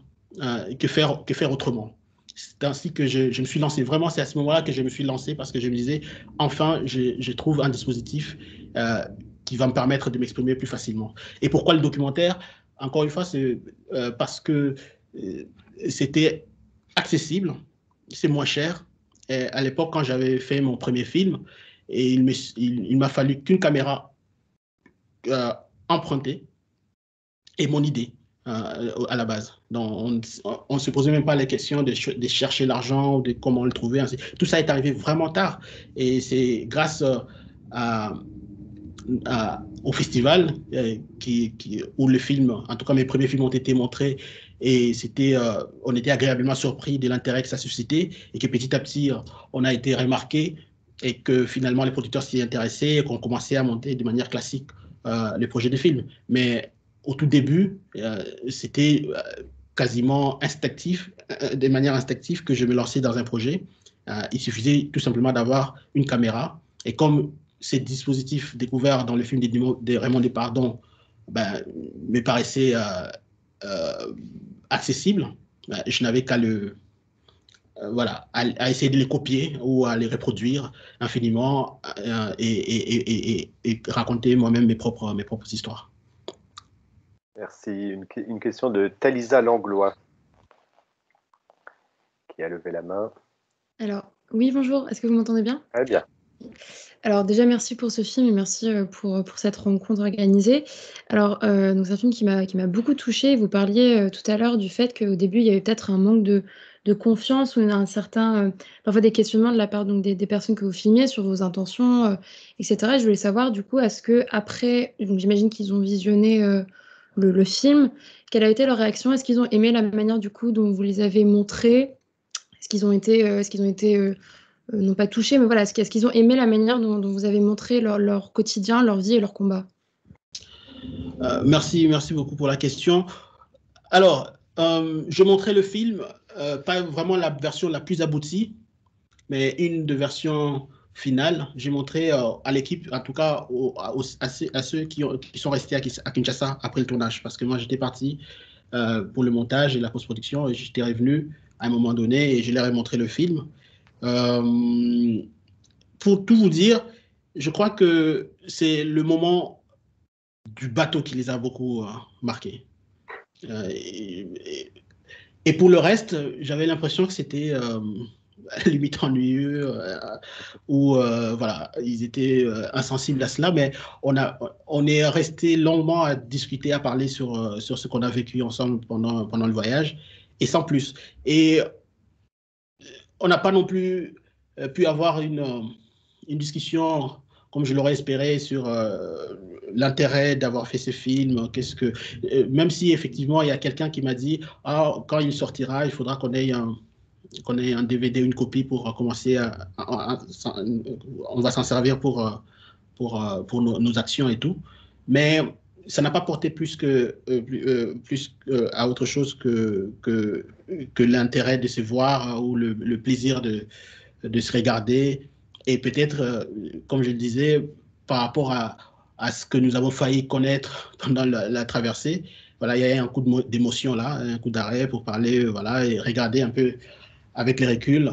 que faire autrement. C'est ainsi que je me suis lancé. Vraiment, c'est à ce moment-là que je me suis lancé, parce que je me disais, enfin, je trouve un dispositif qui va me permettre de m'exprimer plus facilement. Et pourquoi le documentaire? Encore une fois, c'est parce que c'était accessible, c'est moins cher. Et à l'époque, quand j'avais fait mon premier film, et il m'a fallu qu'une caméra empruntée et mon idée à la base. Donc, on ne se posait même pas les questions de chercher l'argent ou de comment le trouver. Tout ça est arrivé vraiment tard. Et c'est grâce au festival où le film, en tout cas mes premiers films ont été montrés, et on était agréablement surpris de l'intérêt que ça suscitait, et que petit à petit, on a été remarqué, et que finalement les producteurs s'y intéressaient, et qu'on commençait à monter de manière classique les projets de films. Mais au tout début, c'était quasiment instinctif, de manière instinctive, que je me lançais dans un projet. Il suffisait tout simplement d'avoir une caméra, et comme ces dispositifs découverts dans le film de Raymond Despardons me paraissaient accessibles, je n'avais qu'à à essayer de les copier ou à les reproduire infiniment et raconter moi-même mes propres histoires. Merci. Une question de Thalisa Langlois qui a levé la main. Alors, oui, bonjour. Est-ce que vous m'entendez bien? Très bien. Alors déjà, merci pour ce film et merci pour cette rencontre organisée. Alors, donc c'est un film qui m'a beaucoup touchée. Vous parliez tout à l'heure du fait qu'au début, il y avait peut-être un manque de confiance ou un certain, parfois des questionnements de la part donc, des personnes que vous filmiez sur vos intentions, etc. Je voulais savoir du coup, est-ce que après, donc j'imagine qu'ils ont visionné le film, quelle a été leur réaction? Est-ce qu'ils ont aimé la manière du coup dont vous les avez montrés? Est-ce qu'ils ont été non pas touchés, mais voilà, est-ce qu'ils ont aimé la manière dont vous avez montré leur quotidien, leur vie et leur combat? Merci beaucoup pour la question. Alors, je montrais le film, pas vraiment la version la plus aboutie, mais une de version finale. J'ai montré à l'équipe, en tout cas à ceux qui sont restés à Kinshasa après le tournage, parce que moi j'étais parti pour le montage et la post-production, et j'étais revenu à un moment donné et je leur ai montré le film. Pour tout vous dire, je crois que c'est le moment du bateau qui les a beaucoup marqués. Et pour le reste, j'avais l'impression que c'était limite ennuyeux, ou voilà, ils étaient insensibles à cela, mais on est resté longuement à discuter, à parler sur ce qu'on a vécu ensemble pendant le voyage, et sans plus. Et on n'a pas non plus pu avoir une discussion comme je l'aurais espéré sur l'intérêt d'avoir fait ce film. Même si effectivement il y a quelqu'un qui m'a dit quand il sortira, il faudra qu'on ait un DVD, une copie pour commencer on va s'en servir pour nos actions et tout. Mais ça n'a pas porté plus à autre chose que l'intérêt de se voir ou le plaisir de se regarder. Et peut-être, comme je le disais, par rapport à ce que nous avons failli connaître pendant la traversée, voilà, il y a un coup d'émotion là, un coup d'arrêt pour parler, voilà, et regarder un peu avec les reculs.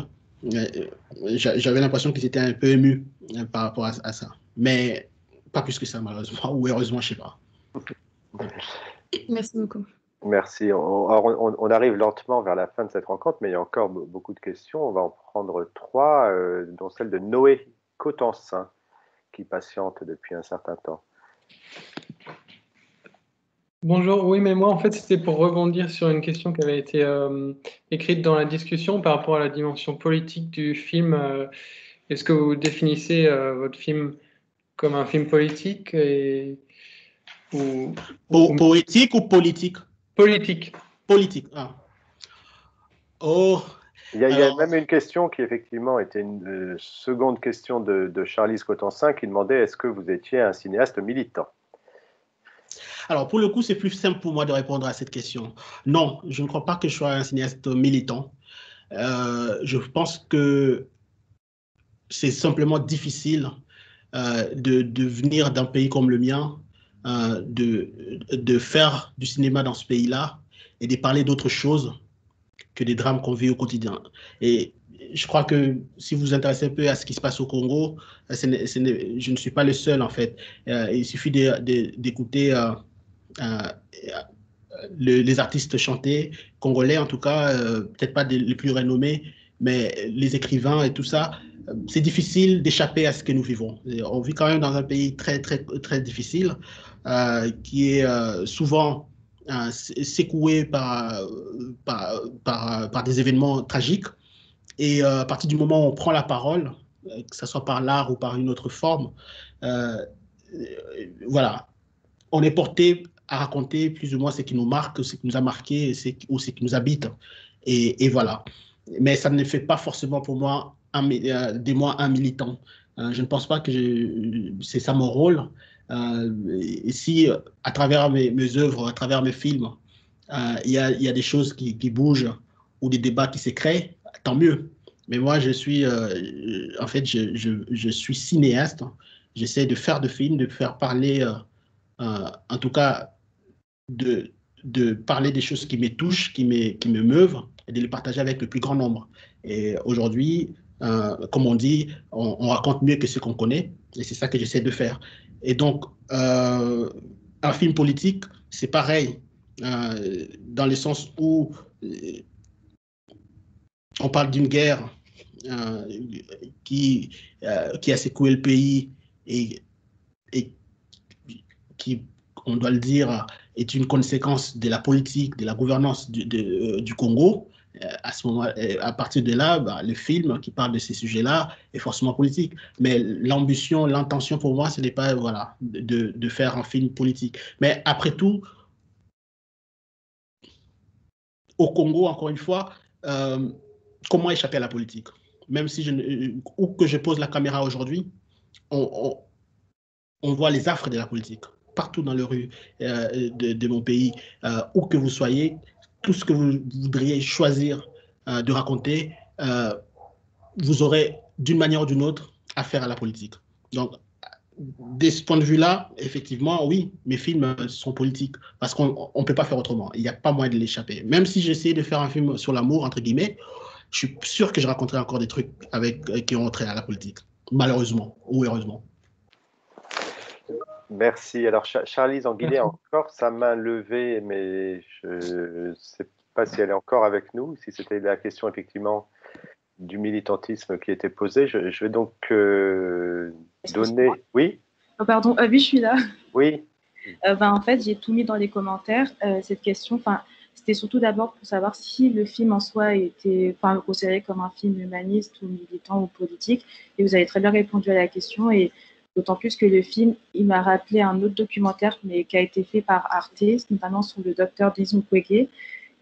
J'avais l'impression qu'ils étaient un peu émus par rapport à ça. Mais pas plus que ça, malheureusement, ou heureusement, je ne sais pas. Merci beaucoup. Merci. On arrive lentement vers la fin de cette rencontre, mais il y a encore beaucoup de questions. On va en prendre 3, dont celle de Noé Cotensin, qui patiente depuis un certain temps. Bonjour, oui, mais moi, en fait, c'était pour rebondir sur une question qui avait été écrite dans la discussion par rapport à la dimension politique du film. Est-ce que vous définissez votre film comme un film politique Poétique ou politique? Politique. Politique, ah. Oh. Il y a même une question qui, effectivement, était une seconde question de Charlize Cotensin qui demandait: est-ce que vous étiez un cinéaste militant? Alors, pour le coup, c'est plus simple pour moi de répondre à cette question. Non, je ne crois pas que je sois un cinéaste militant. Je pense que c'est simplement difficile de venir d'un pays comme le mien, de faire du cinéma dans ce pays-là et de parler d'autre chose que des drames qu'on vit au quotidien. Et je crois que si vous vous intéressez un peu à ce qui se passe au Congo, je ne suis pas le seul, en fait. Il suffit d'écouter les artistes chanter, congolais en tout cas, peut-être pas les plus renommés, mais les écrivains et tout ça. C'est difficile d'échapper à ce que nous vivons. On vit quand même dans un pays très, très, très difficile, qui est souvent secoué par des événements tragiques. Et à partir du moment où on prend la parole, que ce soit par l'art ou par une autre forme, voilà, on est porté à raconter plus ou moins ce qui nous marque, ce qui nous a marqué ou ce qui nous habite. Et voilà. Mais ça ne fait pas forcément pour moi de moi un militant. Je ne pense pas que c'est ça mon rôle. Et si à travers mes œuvres, à travers mes films, il y a des choses qui bougent ou des débats qui se créent, tant mieux. Mais moi, je suis cinéaste. J'essaie de faire des films, de faire parler, en tout cas, de parler des choses qui me touchent, qui me meuvent, et de les partager avec le plus grand nombre. Et aujourd'hui, comme on dit, on raconte mieux que ce qu'on connaît, et c'est ça que j'essaie de faire. Et donc, un film politique, c'est pareil, dans le sens où on parle d'une guerre qui a secoué le pays et qui, on doit le dire, est une conséquence de la politique, de la gouvernance du Congo. À partir de là, le film qui parle de ces sujets-là est forcément politique. Mais l'ambition, l'intention pour moi, ce n'est pas de faire un film politique. Mais après tout, au Congo, encore une fois, comment échapper à la politique? Même si où que je pose la caméra aujourd'hui, on voit les affres de la politique partout dans les rues de mon pays, où que vous soyez. Tout ce que vous voudriez choisir de raconter, vous aurez d'une manière ou d'une autre affaire à la politique. Donc, de ce point de vue-là, effectivement, oui, mes films sont politiques parce qu'on ne peut pas faire autrement. Il n'y a pas moyen de l'échapper. Même si j'essayais de faire un film sur l'amour, entre guillemets, je suis sûr que je raconterai encore des trucs qui ont trait à la politique, malheureusement ou heureusement. Merci. Alors, Charlize Anguillet a encore sa main levée, mais je ne sais pas si elle est encore avec nous, si c'était la question effectivement du militantisme qui était posée. Je vais donc donner... Oui oh, pardon, oui, je suis là. Oui. En fait, j'ai tout mis dans les commentaires. Cette question, c'était surtout d'abord pour savoir si le film en soi était considéré comme un film humaniste ou militant ou politique. Et vous avez très bien répondu à la question. Et d'autant plus que le film, il m'a rappelé un autre documentaire, mais qui a été fait par Arte, notamment sur le docteur Denis Mukwege,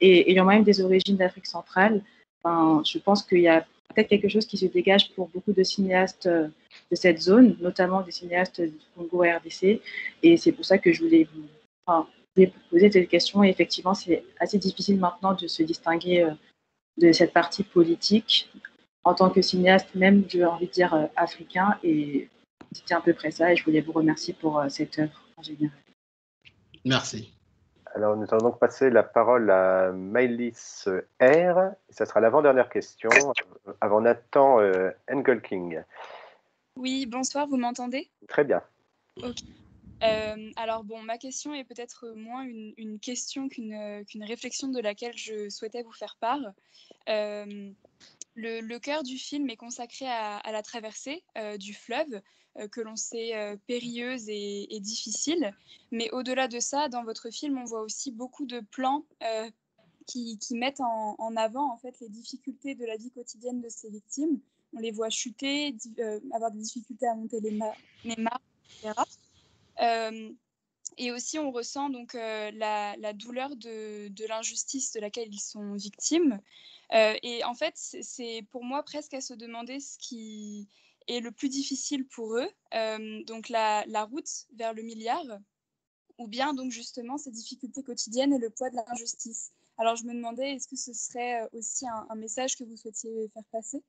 et ayant même des origines d'Afrique centrale. Je pense qu'il y a peut-être quelque chose qui se dégage pour beaucoup de cinéastes de cette zone, notamment des cinéastes du Congo RDC. Et c'est pour ça que je voulais vous poser cette question. Et effectivement, c'est assez difficile maintenant de se distinguer de cette partie politique en tant que cinéaste, même, j'ai envie de dire, africain. Et c'était à peu près ça, et je voulais vous remercier pour cette œuvre en général. Merci. Alors, nous allons donc passer la parole à Maëlys R. Ça sera l'avant-dernière question, avant Nathan Engelking. Oui, bonsoir, vous m'entendez? Très bien. Ok. Alors, bon, ma question est peut-être moins une question qu'une réflexion de laquelle je souhaitais vous faire part. Le cœur du film est consacré à la traversée du fleuve, que l'on sait périlleuse et difficile. Mais au-delà de ça, dans votre film, on voit aussi beaucoup de plans qui mettent en avant en fait, les difficultés de la vie quotidienne de ces victimes. On les voit chuter, avoir des difficultés à monter les marches, etc. Et aussi, on ressent donc la douleur de l'injustice de laquelle ils sont victimes. Et en fait, c'est pour moi presque à se demander ce qui est le plus difficile pour eux, donc la route vers le milliard, ou bien donc justement ces difficultés quotidiennes et le poids de l'injustice. Alors je me demandais, est-ce que ce serait aussi un message que vous souhaitiez faire passer?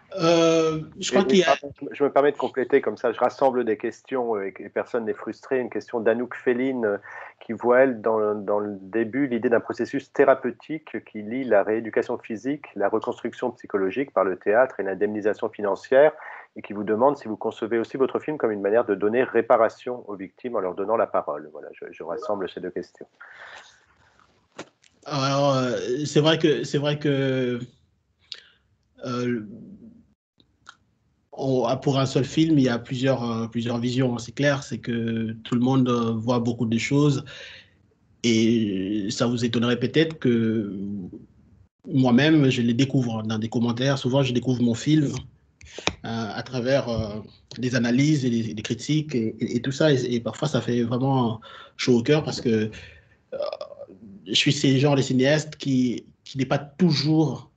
Je me permets de compléter, comme ça je rassemble des questions et que personne n'est frustré. Une question d'Anouk Féline qui voit, elle, dans le début, l'idée d'un processus thérapeutique qui lie la rééducation physique, la reconstruction psychologique par le théâtre et l'indemnisation financière, et qui vous demande si vous concevez aussi votre film comme une manière de donner réparation aux victimes en leur donnant la parole. Voilà, je rassemble ces deux questions. Alors, c'est vrai que pour un seul film, il y a plusieurs visions. C'est clair, c'est que tout le monde voit beaucoup de choses et ça vous étonnerait peut-être que moi-même, je les découvre dans des commentaires. Souvent, je découvre mon film à travers des analyses et des critiques et tout ça. Et parfois, ça fait vraiment chaud au cœur parce que je suis ce genre de cinéaste qui n'est pas toujours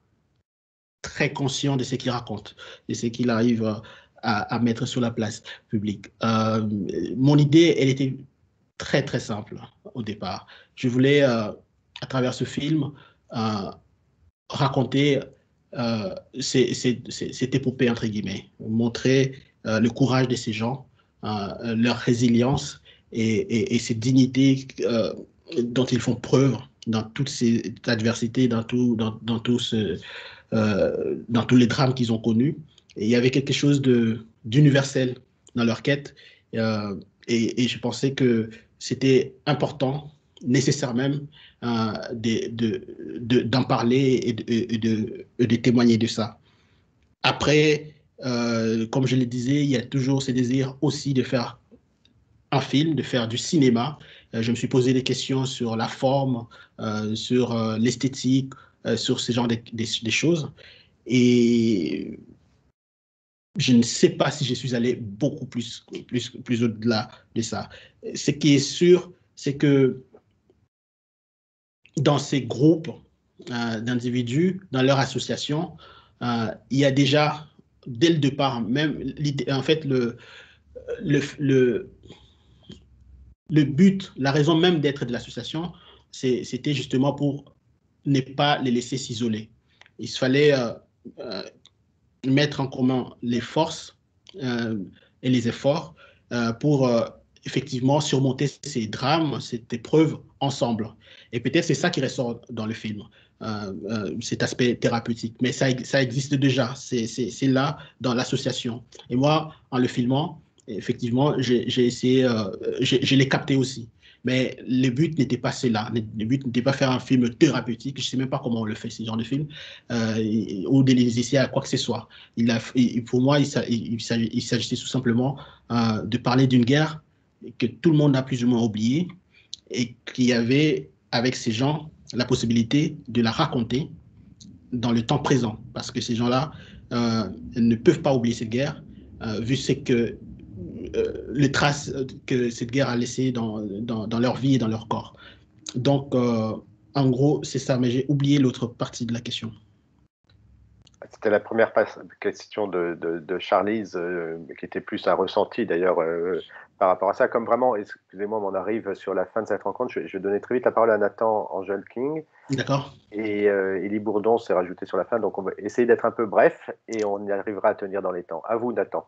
très conscient de ce qu'il raconte, de ce qu'il arrive à mettre sur la place publique. Mon idée, elle était très, très simple au départ. Je voulais, à travers ce film, raconter cette épopée, entre guillemets, montrer le courage de ces gens, leur résilience et cette dignité dont ils font preuve dans toutes ces adversités, dans tous les drames qu'ils ont connus. Et il y avait quelque chose d'universel dans leur quête. Et je pensais que c'était important nécessaire même d'en parler et de témoigner de ça. Après, comme je le disais, il y a toujours ce désir aussi de faire un film, de faire du cinéma. Je me suis posé des questions sur la forme, sur l'esthétique, sur ce genre des choses. Et je ne sais pas si je suis allé beaucoup plus au-delà de ça. Ce qui est sûr, c'est que dans ces groupes d'individus, dans leur association, il y a déjà, dès le départ, même, en fait, le but, la raison même d'être de l'association, c'était justement pour ne pas les laisser s'isoler. Il fallait mettre en commun les forces et les efforts pour effectivement surmonter ces drames, cette épreuve ensemble. Et peut-être c'est ça qui ressort dans le film, cet aspect thérapeutique. Mais ça existe déjà, c'est là dans l'association. Et moi, en le filmant, effectivement, j'ai essayé, je l'ai capté aussi. Mais le but n'était pas cela. Le but n'était pas faire un film thérapeutique. Je ne sais même pas comment on le fait, ce genre de film, ou de les essayer à quoi que ce soit. Pour moi, il s'agissait tout simplement de parler d'une guerre que tout le monde a plus ou moins oubliée et qu'il y avait, avec ces gens, la possibilité de la raconter dans le temps présent. Parce que ces gens-là ne peuvent pas oublier cette guerre, vu ce que les traces que cette guerre a laissées dans leur vie et dans leur corps. Donc, en gros, c'est ça, mais j'ai oublié l'autre partie de la question. C'était la première question de Charlize, qui était plus un ressenti d'ailleurs par rapport à ça. Comme vraiment, excusez-moi, on arrive sur la fin de cette rencontre, je vais donner très vite la parole à Nathan Angel King. D'accord. Et Élie Bourdon s'est rajouté sur la fin, donc on va essayer d'être un peu bref et on y arrivera à tenir dans les temps. À vous, Nathan.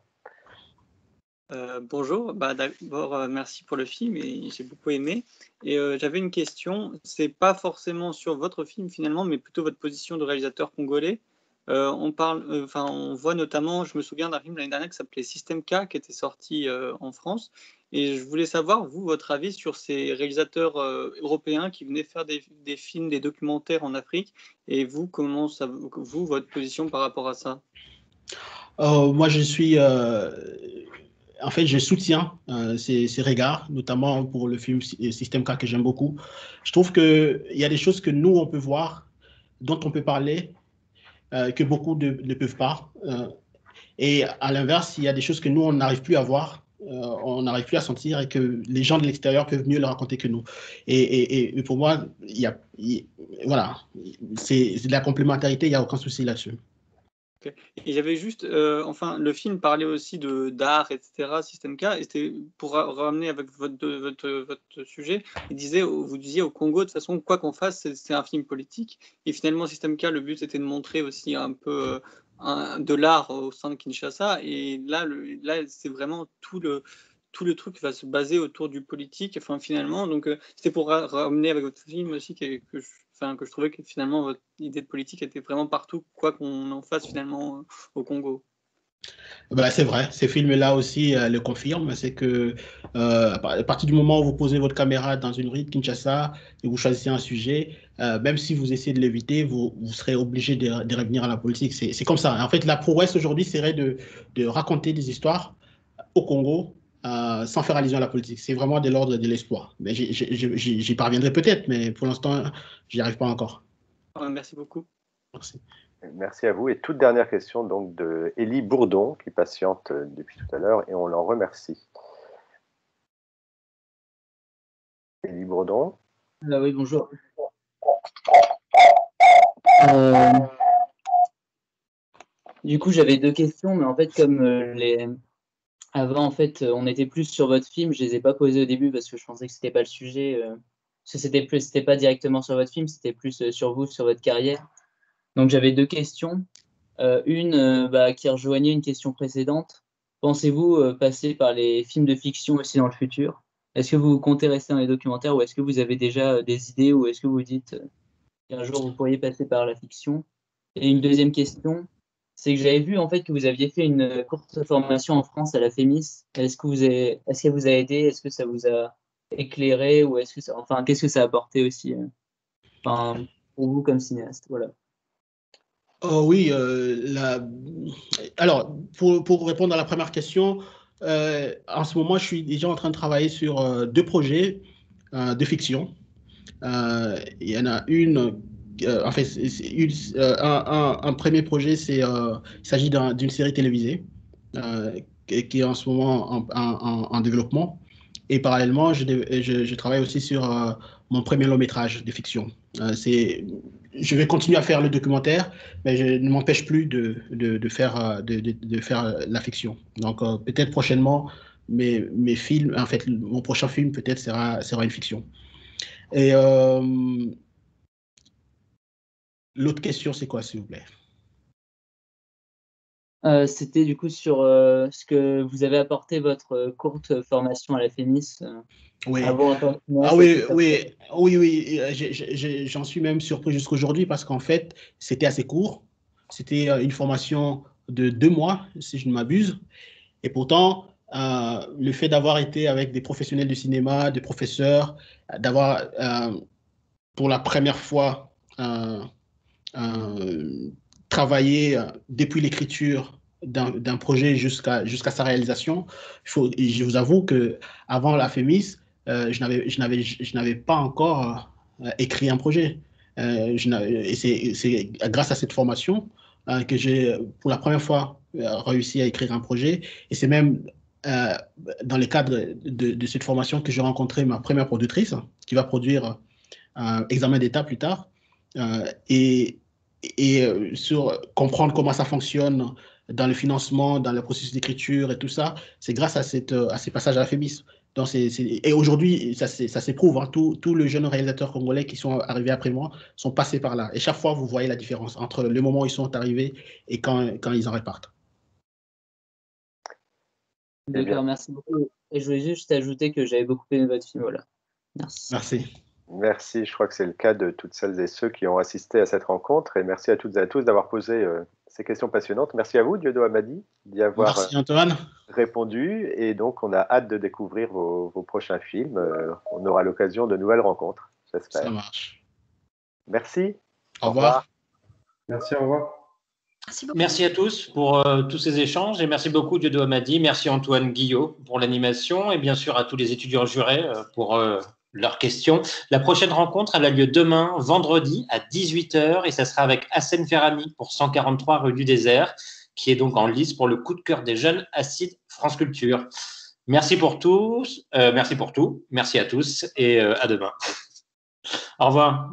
Bonjour, d'abord merci pour le film et j'ai beaucoup aimé. Et j'avais une question, c'est pas forcément sur votre film finalement, mais plutôt votre position de réalisateur congolais. On voit notamment, je me souviens d'un film l'année dernière qui s'appelait System K, qui était sorti en France. Et je voulais savoir, vous, votre avis sur ces réalisateurs européens qui venaient faire des films, des documentaires en Afrique. Et vous, votre position par rapport à ça? Moi, je suis... en fait, je soutiens ces regards, notamment pour le film System K que j'aime beaucoup. Je trouve qu'il y a des choses que nous, on peut voir, dont on peut parler, que beaucoup ne peuvent pas. Et à l'inverse, il y a des choses que nous, on n'arrive plus à voir, on n'arrive plus à sentir et que les gens de l'extérieur peuvent mieux le raconter que nous. Et pour moi, voilà, c'est de la complémentarité, il n'y a aucun souci là-dessus. Okay. Et j'avais juste, le film parlait aussi d'art, etc., System K, et c'était pour ramener avec votre sujet, vous disiez au Congo, de toute façon, quoi qu'on fasse, c'est un film politique, et finalement, System K, le but, c'était de montrer aussi un peu de l'art au sein de Kinshasa, et là c'est vraiment tout le truc va se baser autour du politique, finalement, donc c'était pour ramener avec votre film aussi que je trouvais que finalement votre idée de politique était vraiment partout, quoi qu'on en fasse finalement au Congo. C'est vrai, ces films-là aussi le confirment, c'est que à partir du moment où vous posez votre caméra dans une rue de Kinshasa et vous choisissez un sujet, même si vous essayez de l'éviter, vous serez obligé de revenir à la politique. C'est comme ça. En fait, la prouesse aujourd'hui serait de raconter des histoires au Congo sans faire allusion à la politique. C'est vraiment de l'ordre de l'espoir. Mais j'y parviendrai peut-être, mais pour l'instant, j'y arrive pas encore. Merci beaucoup. Merci. Merci à vous. Et toute dernière question donc de Élie Bourdon, qui patiente depuis tout à l'heure, et on l'en remercie. Élie Bourdon. Oui, bonjour. Du coup, j'avais deux questions, mais en fait, comme avant, en fait, on était plus sur votre film, je les ai pas posées au début parce que je pensais que c'était pas le sujet, parce que c'était pas directement sur votre film, c'était plus sur vous, sur votre carrière. Donc j'avais deux questions. Une qui rejoignait une question précédente. Pensez-vous passer par les films de fiction aussi dans le futur? Est-ce que vous comptez rester dans les documentaires ou est-ce que vous avez déjà des idées ou est-ce que vous dites qu'un jour vous pourriez passer par la fiction? Et une deuxième question, c'est que j'avais vu en fait que vous aviez fait une courte formation en France à la FEMIS. Est-ce qu'elle vous a aidé? Est-ce que ça vous a éclairé ou est-ce que ça, enfin, qu'est-ce que ça a apporté aussi enfin, pour vous comme cinéaste, voilà. Oh oui, alors pour répondre à la première question, en ce moment, je suis déjà en train de travailler sur 2 projets de fiction. Il y en a une, en fait, un premier projet, il s'agit d'une série télévisée qui est en ce moment en développement. Et parallèlement, je travaille aussi sur mon premier long métrage de fiction. Je vais continuer à faire le documentaire, mais je ne m'empêche plus de faire la fiction. Donc peut-être prochainement, mes films, en fait, mon prochain film peut-être sera une fiction. Et l'autre question, c'est quoi, s'il vous plaît? C'était du coup sur ce que vous avez apporté votre courte formation à la FEMIS. Oui. Ah oui, j'en suis même surpris jusqu'aujourd'hui parce qu'en fait, c'était assez court. C'était une formation de 2 mois, si je ne m'abuse. Et pourtant, le fait d'avoir été avec des professionnels du cinéma, des professeurs, d'avoir pour la première fois travaillé depuis l'écriture d'un projet jusqu'à sa réalisation, je vous avoue qu'avant la FEMIS, je n'avais pas encore écrit un projet. Et c'est grâce à cette formation que j'ai, pour la première fois, réussi à écrire un projet. Et c'est même dans le cadre de cette formation que j'ai rencontré ma première productrice, qui va produire Examen d'État plus tard. Et sur comprendre comment ça fonctionne dans le financement, dans le processus d'écriture et tout ça, c'est grâce à ces passages à la FEMIS. Donc et aujourd'hui, ça s'éprouve. Hein, tous les jeunes réalisateurs congolais qui sont arrivés après moi sont passés par là. Et chaque fois, vous voyez la différence entre le moment où ils sont arrivés et quand ils en repartent. D'accord, merci beaucoup. Et je voulais juste ajouter que j'avais beaucoup aimé votre film. Voilà. Merci. Merci. Merci, je crois que c'est le cas de toutes celles et ceux qui ont assisté à cette rencontre. Et merci à toutes et à tous d'avoir posé ces questions passionnantes. Merci à vous, Dieudonné Hamadi, d'y avoir répondu. Et donc, on a hâte de découvrir vos prochains films. On aura l'occasion de nouvelles rencontres, j'espère. Ça marche. Merci. Au revoir. Merci, au revoir. Merci à tous pour tous ces échanges et merci beaucoup Dieudonné Hamadi, merci Antoine Guillot pour l'animation et bien sûr à tous les étudiants jurés pour leurs questions. La prochaine rencontre elle a lieu demain, vendredi à 18h et ça sera avec Hassen Ferrani pour 143 rue du Désert qui est donc en lice pour le coup de cœur des jeunes ACID France Culture. Merci pour tous, merci pour tout, merci à tous et à demain. Au revoir.